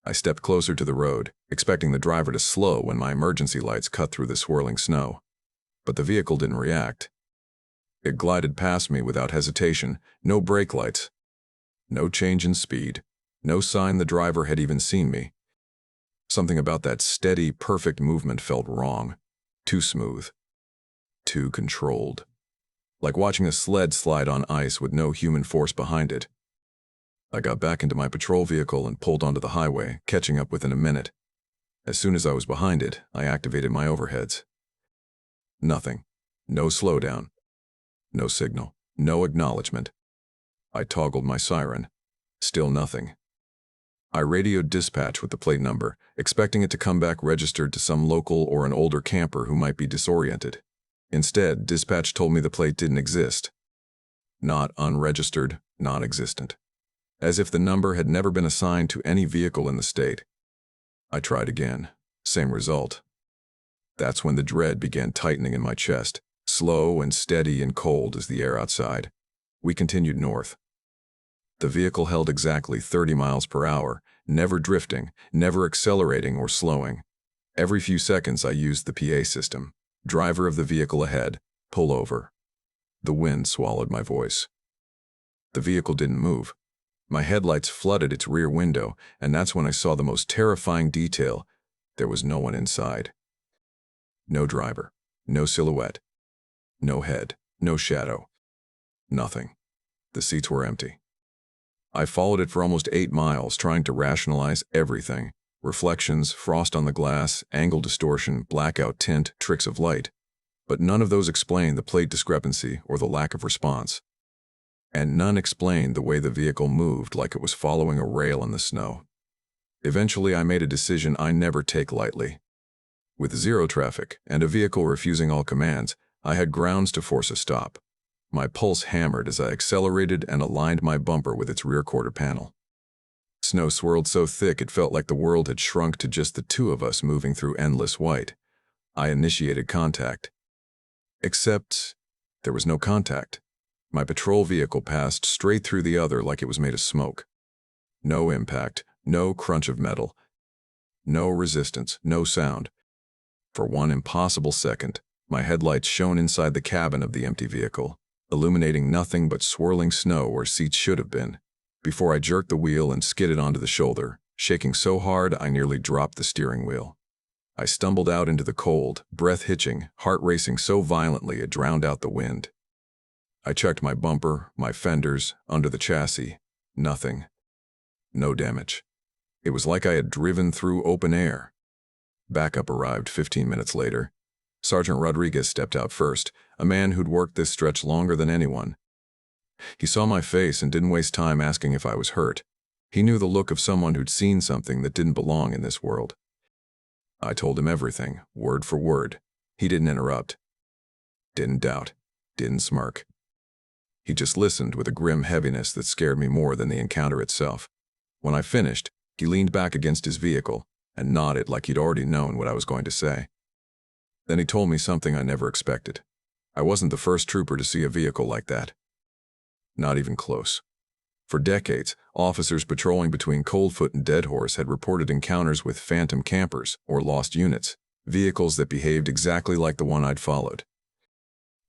I stepped closer to the road, expecting the driver to slow when my emergency lights cut through the swirling snow. But the vehicle didn't react. It glided past me without hesitation, no brake lights, no change in speed, no sign the driver had even seen me. Something about that steady, perfect movement felt wrong, too smooth, too controlled. Like watching a sled slide on ice with no human force behind it. I got back into my patrol vehicle and pulled onto the highway, catching up within a minute. As soon as I was behind it, I activated my overheads. Nothing. No slowdown. No signal. No acknowledgement. I toggled my siren. Still nothing. I radioed dispatch with the plate number, expecting it to come back registered to some local or an older camper who might be disoriented. Instead, dispatch told me the plate didn't exist. Not unregistered, non-existent. As if the number had never been assigned to any vehicle in the state. I tried again. Same result. That's when the dread began tightening in my chest, slow and steady and cold as the air outside. We continued north. The vehicle held exactly 30 miles per hour, never drifting, never accelerating or slowing. Every few seconds I used the PA system. Driver of the vehicle ahead, pull over. The wind swallowed my voice. The vehicle didn't move. My headlights flooded its rear window, and that's when I saw the most terrifying detail. There was no one inside. No driver, no silhouette, no head, no shadow. Nothing. The seats were empty. I followed it for almost 8 miles, trying to rationalize everything. Reflections, frost on the glass, angle distortion, blackout tint, tricks of light. But none of those explained the plate discrepancy or the lack of response. And none explained the way the vehicle moved like it was following a rail in the snow. Eventually, I made a decision I never take lightly. With zero traffic and a vehicle refusing all commands, I had grounds to force a stop. My pulse hammered as I accelerated and aligned my bumper with its rear quarter panel. Snow swirled so thick it felt like the world had shrunk to just the two of us moving through endless white. I initiated contact. Except there was no contact. My patrol vehicle passed straight through the other like it was made of smoke. No impact, no crunch of metal, no resistance, no sound. For one impossible second, my headlights shone inside the cabin of the empty vehicle, illuminating nothing but swirling snow where seats should have been, before I jerked the wheel and skidded onto the shoulder, shaking so hard I nearly dropped the steering wheel. I stumbled out into the cold, breath hitching, heart racing so violently it drowned out the wind. I checked my bumper, my fenders, under the chassis. Nothing. No damage. It was like I had driven through open air. Backup arrived 15 minutes later. Sergeant Rodriguez stepped out first, a man who'd worked this stretch longer than anyone. He saw my face and didn't waste time asking if I was hurt. He knew the look of someone who'd seen something that didn't belong in this world. I told him everything, word for word. He didn't interrupt. Didn't doubt. Didn't smirk. He just listened with a grim heaviness that scared me more than the encounter itself. When I finished, he leaned back against his vehicle and nodded like he'd already known what I was going to say. Then he told me something I never expected. I wasn't the first trooper to see a vehicle like that. Not even close. For decades, officers patrolling between Coldfoot and Deadhorse had reported encounters with phantom campers or lost units, vehicles that behaved exactly like the one I'd followed.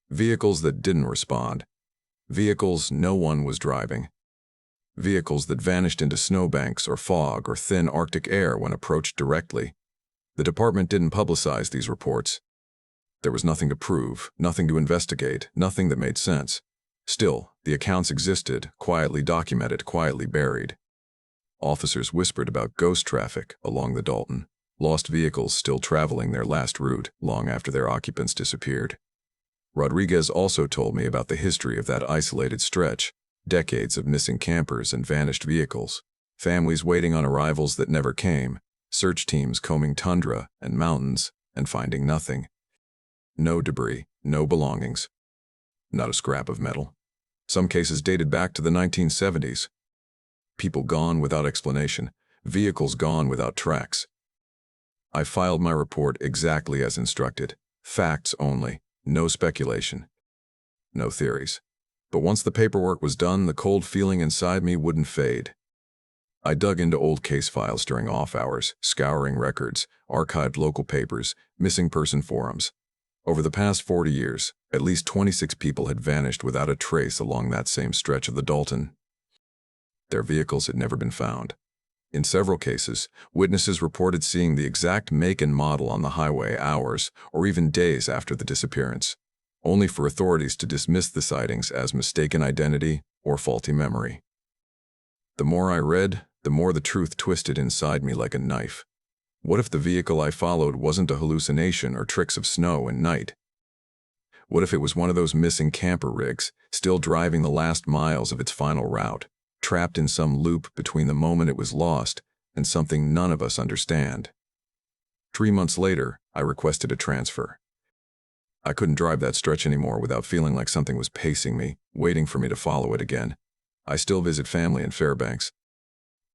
Vehicles that didn't respond. Vehicles no one was driving. Vehicles that vanished into snowbanks or fog or thin Arctic air when approached directly. The department didn't publicize these reports. There was nothing to prove, nothing to investigate, nothing that made sense. Still, the accounts existed, quietly documented, quietly buried. Officers whispered about ghost traffic along the Dalton, lost vehicles still traveling their last route long after their occupants disappeared. Rodriguez also told me about the history of that isolated stretch, decades of missing campers and vanished vehicles, families waiting on arrivals that never came, search teams combing tundra and mountains and finding nothing. No debris, no belongings. Not a scrap of metal. Some cases dated back to the 1970s. People gone without explanation, vehicles gone without tracks. I filed my report exactly as instructed, facts only. No speculation. No theories. But once the paperwork was done, the cold feeling inside me wouldn't fade. I dug into old case files during off hours, scouring records, archived local papers, missing person forums. Over the past 40 years, at least 26 people had vanished without a trace along that same stretch of the Dalton. Their vehicles had never been found. In several cases, witnesses reported seeing the exact make and model on the highway hours or even days after the disappearance, only for authorities to dismiss the sightings as mistaken identity or faulty memory. The more I read, the more the truth twisted inside me like a knife. What if the vehicle I followed wasn't a hallucination or tricks of snow and night? What if it was one of those missing camper rigs, still driving the last miles of its final route, trapped in some loop between the moment it was lost and something none of us understand? 3 months later, I requested a transfer. I couldn't drive that stretch anymore without feeling like something was pacing me, waiting for me to follow it again. I still visit family in Fairbanks.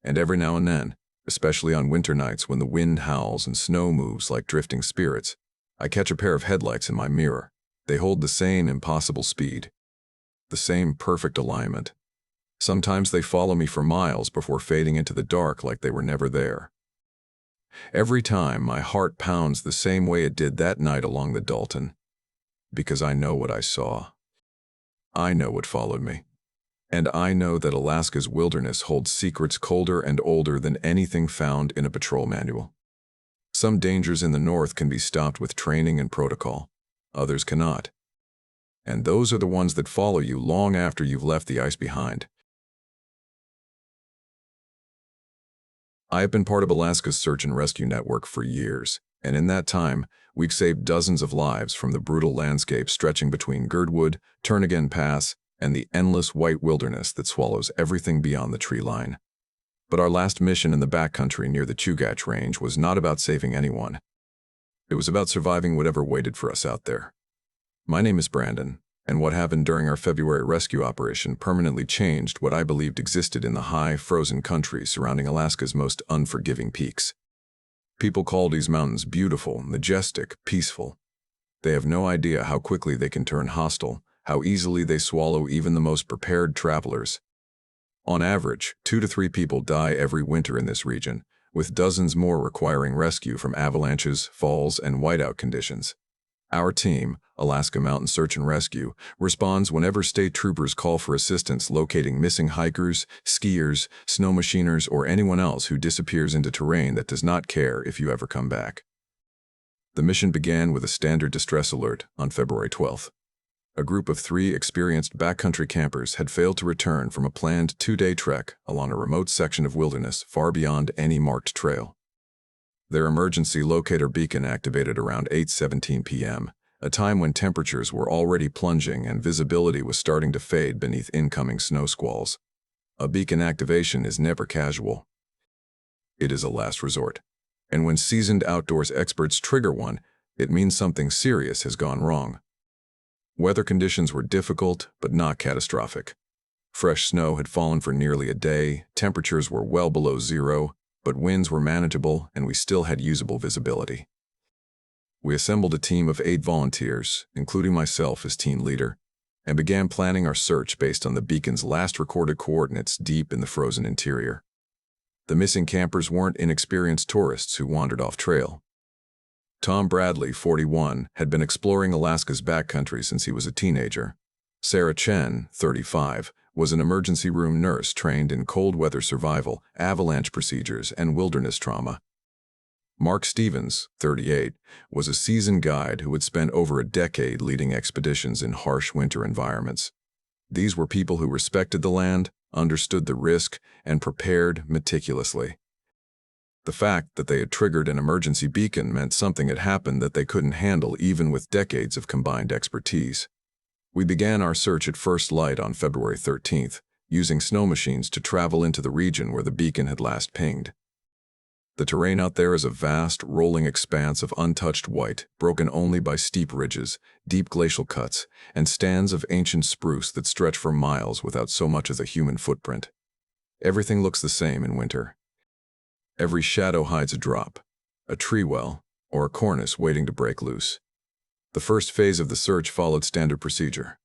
And every now and then, especially on winter nights when the wind howls and snow moves like drifting spirits, I catch a pair of headlights in my mirror. They hold the same impossible speed, the same perfect alignment. Sometimes they follow me for miles before fading into the dark like they were never there. Every time, my heart pounds the same way it did that night along the Dalton, because I know what I saw. I know what followed me. And I know that Alaska's wilderness holds secrets colder and older than anything found in a patrol manual. Some dangers in the north can be stopped with training and protocol. Others cannot. And those are the ones that follow you long after you've left the ice behind. I have been part of Alaska's search and rescue network for years, And in that time, we've saved dozens of lives from the brutal landscape stretching between Girdwood, Turnagain Pass, and the endless white wilderness that swallows everything beyond the tree line. But our last mission in the backcountry near the Chugach Range was not about saving anyone. It was about surviving whatever waited for us out there. My name is Brandon, and what happened during our February rescue operation permanently changed what I believed existed in the high, frozen country surrounding Alaska's most unforgiving peaks. People call these mountains beautiful, majestic, peaceful. They have no idea how quickly they can turn hostile, how easily they swallow even the most prepared travelers. On average, 2 to 3 people die every winter in this region, with dozens more requiring rescue from avalanches, falls, and whiteout conditions. Our team, Alaska Mountain Search and Rescue, responds whenever state troopers call for assistance locating missing hikers, skiers, snow machiners, or anyone else who disappears into terrain that does not care if you ever come back. The mission began with a standard distress alert on February 12th. A group of 3 experienced backcountry campers had failed to return from a planned 2-day trek along a remote section of wilderness far beyond any marked trail. Their emergency locator beacon activated around 8:17 p.m., a time when temperatures were already plunging and visibility was starting to fade beneath incoming snow squalls. A beacon activation is never casual. It is a last resort. And when seasoned outdoors experts trigger one, it means something serious has gone wrong. Weather conditions were difficult, but not catastrophic. Fresh snow had fallen for nearly a day, temperatures were well below zero, but winds were manageable and we still had usable visibility. We assembled a team of 8 volunteers, including myself as team leader, and began planning our search based on the beacon's last recorded coordinates deep in the frozen interior. The missing campers weren't inexperienced tourists who wandered off trail. Tom Bradley, 41, had been exploring Alaska's backcountry since he was a teenager. Sarah Chen, 35, was an emergency room nurse trained in cold weather survival, avalanche procedures, and wilderness trauma. Mark Stevens, 38, was a seasoned guide who had spent over a decade leading expeditions in harsh winter environments. These were people who respected the land, understood the risk, and prepared meticulously. The fact that they had triggered an emergency beacon meant something had happened that they couldn't handle even with decades of combined expertise. We began our search at first light on February 13th, using snow machines to travel into the region where the beacon had last pinged. The terrain out there is a vast, rolling expanse of untouched white, broken only by steep ridges, deep glacial cuts, and stands of ancient spruce that stretch for miles without so much as a human footprint. Everything looks the same in winter. Every shadow hides a drop, a tree well, or a cornice waiting to break loose. The first phase of the search followed standard procedure.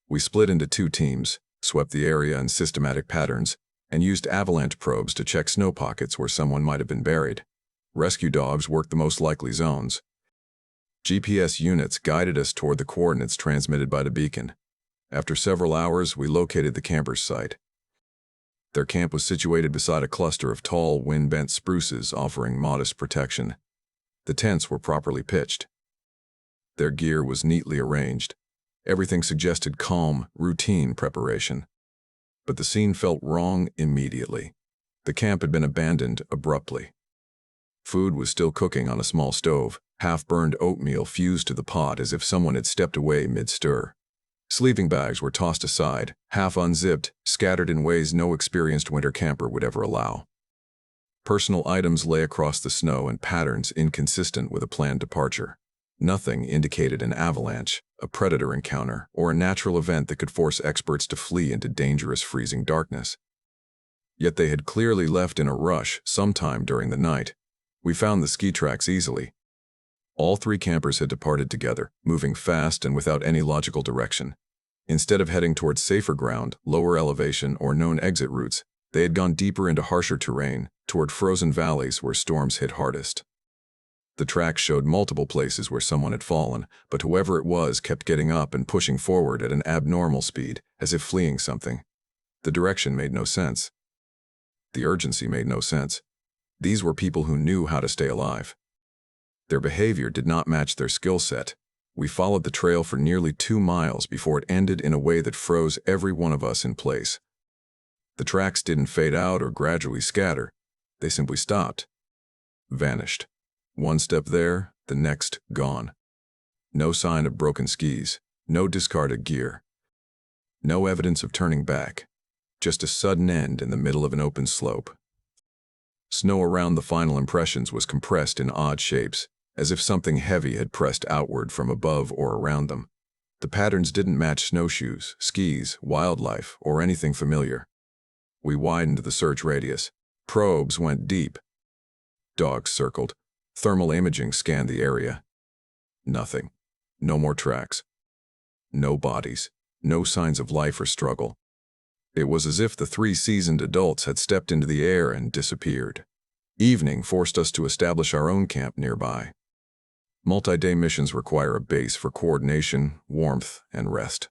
We split into 2 teams, swept the area in systematic patterns, and used avalanche probes to check snow pockets where someone might have been buried. Rescue dogs worked the most likely zones. GPS units guided us toward the coordinates transmitted by the beacon. After several hours, we located the campers' site. Their camp was situated beside a cluster of tall, wind-bent spruces offering modest protection. The tents were properly pitched. Their gear was neatly arranged. Everything suggested calm, routine preparation. But the scene felt wrong immediately. The camp had been abandoned abruptly. Food was still cooking on a small stove, half-burned oatmeal fused to the pot as if someone had stepped away mid-stir. Sleeping bags were tossed aside, half unzipped, scattered in ways no experienced winter camper would ever allow. Personal items lay across the snow in patterns inconsistent with a planned departure. Nothing indicated an avalanche, a predator encounter, or a natural event that could force experts to flee into dangerous freezing darkness. Yet they had clearly left in a rush sometime during the night. We found the ski tracks easily. All 3 campers had departed together, moving fast and without any logical direction. Instead of heading towards safer ground, lower elevation, or known exit routes, they had gone deeper into harsher terrain, toward frozen valleys where storms hit hardest. The tracks showed multiple places where someone had fallen, but whoever it was kept getting up and pushing forward at an abnormal speed, as if fleeing something. The direction made no sense. The urgency made no sense. These were people who knew how to stay alive. Their behavior did not match their skill set. We followed the trail for nearly 2 miles before it ended in a way that froze every one of us in place. The tracks didn't fade out or gradually scatter. They simply stopped. Vanished. One step there, the next gone. No sign of broken skis, no discarded gear. No evidence of turning back. Just a sudden end in the middle of an open slope. Snow around the final impressions was compressed in odd shapes, as if something heavy had pressed outward from above or around them. The patterns didn't match snowshoes, skis, wildlife, or anything familiar. We widened the search radius. Probes went deep. Dogs circled. Thermal imaging scanned the area. Nothing. No more tracks. No bodies. No signs of life or struggle. It was as if the three seasoned adults had stepped into the air and disappeared. Evening forced us to establish our own camp nearby. Multi-day missions require a base for coordination, warmth, and rest.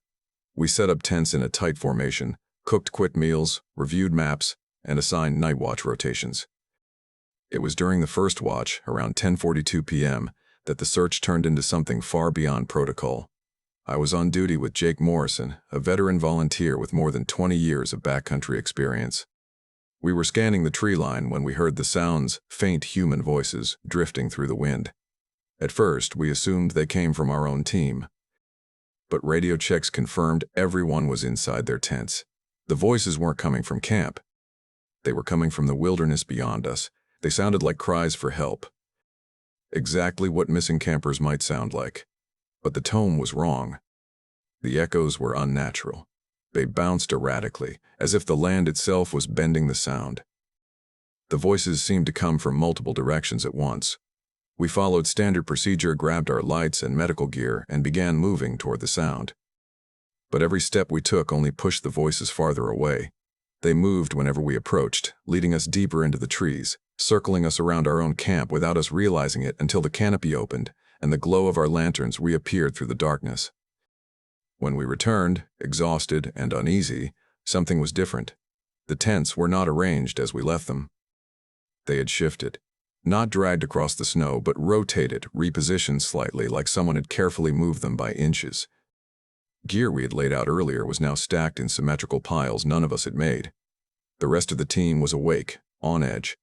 We set up tents in a tight formation, cooked quick meals, reviewed maps, and assigned night watch rotations. It was during the first watch, around 10:42 p.m., that the search turned into something far beyond protocol. I was on duty with Jake Morrison, a veteran volunteer with more than 20 years of backcountry experience. We were scanning the tree line when we heard the sounds, faint human voices, drifting through the wind. At first, we assumed they came from our own team. But radio checks confirmed everyone was inside their tents. The voices weren't coming from camp. They were coming from the wilderness beyond us. They sounded like cries for help. Exactly what missing campers might sound like. But the tone was wrong. The echoes were unnatural. They bounced erratically, as if the land itself was bending the sound. The voices seemed to come from multiple directions at once. We followed standard procedure, grabbed our lights and medical gear, and began moving toward the sound. But every step we took only pushed the voices farther away. They moved whenever we approached, leading us deeper into the trees, circling us around our own camp without us realizing it until the canopy opened and the glow of our lanterns reappeared through the darkness. When we returned, exhausted and uneasy, something was different. The tents were not arranged as we left them. They had shifted. Not dragged across the snow, but rotated, repositioned slightly, like someone had carefully moved them by inches. Gear we had laid out earlier was now stacked in symmetrical piles none of us had made. The rest of the team was awake, on edge.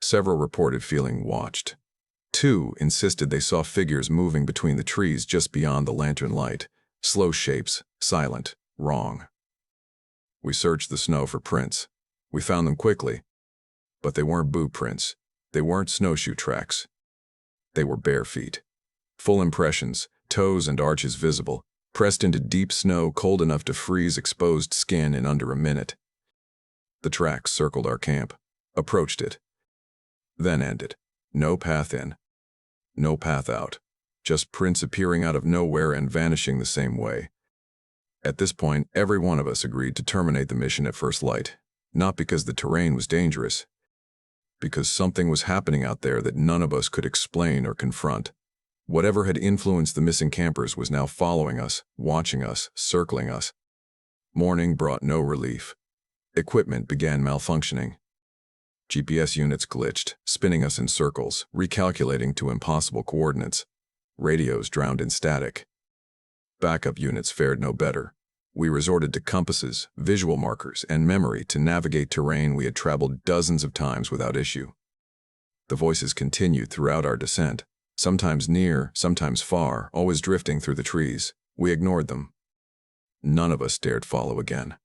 Several reported feeling watched. 2 insisted they saw figures moving between the trees just beyond the lantern light. Slow shapes, silent, wrong. We searched the snow for prints. We found them quickly. But they weren't boot prints. They weren't snowshoe tracks. They were bare feet. Full impressions, toes and arches visible, pressed into deep snow cold enough to freeze exposed skin in under a minute. The tracks circled our camp, approached it, then ended. No path in. No path out. Just prints appearing out of nowhere and vanishing the same way. At this point, every one of us agreed to terminate the mission at first light, not because the terrain was dangerous, because something was happening out there that none of us could explain or confront. Whatever had influenced the missing campers was now following us, watching us, circling us. Morning brought no relief. Equipment began malfunctioning. GPS units glitched, spinning us in circles, recalculating to impossible coordinates. Radios drowned in static. Backup units fared no better. We resorted to compasses, visual markers, and memory to navigate terrain we had traveled dozens of times without issue. The voices continued throughout our descent, sometimes near, sometimes far, always drifting through the trees. We ignored them. None of us dared follow again.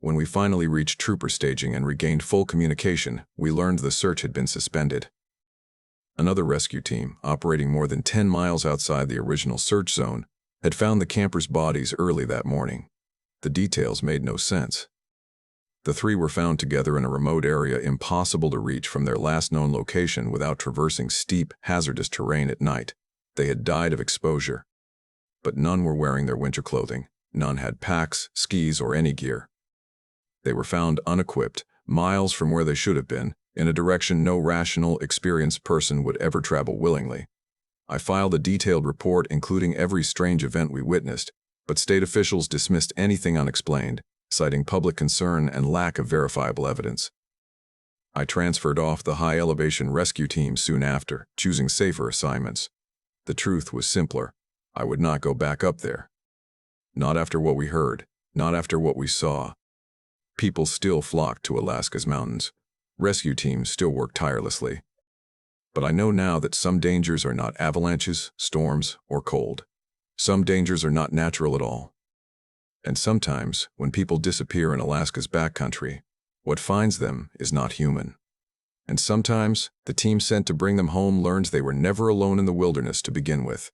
When we finally reached trooper staging and regained full communication, we learned the search had been suspended. Another rescue team, operating more than 10 miles outside the original search zone, had found the campers' bodies early that morning. The details made no sense. The 3 were found together in a remote area impossible to reach from their last known location without traversing steep, hazardous terrain at night. They had died of exposure. But none were wearing their winter clothing. None had packs, skis, or any gear. They were found unequipped, miles from where they should have been, in a direction no rational, experienced person would ever travel willingly. I filed a detailed report including every strange event we witnessed, but state officials dismissed anything unexplained, citing public concern and lack of verifiable evidence. I transferred off the high-elevation rescue team soon after, choosing safer assignments. The truth was simpler. I would not go back up there. Not after what we heard, not after what we saw. People still flocked to Alaska's mountains. Rescue teams still worked tirelessly. But I know now that some dangers are not avalanches, storms, or cold. Some dangers are not natural at all. And sometimes, when people disappear in Alaska's backcountry, what finds them is not human. And sometimes, the team sent to bring them home learns they were never alone in the wilderness to begin with.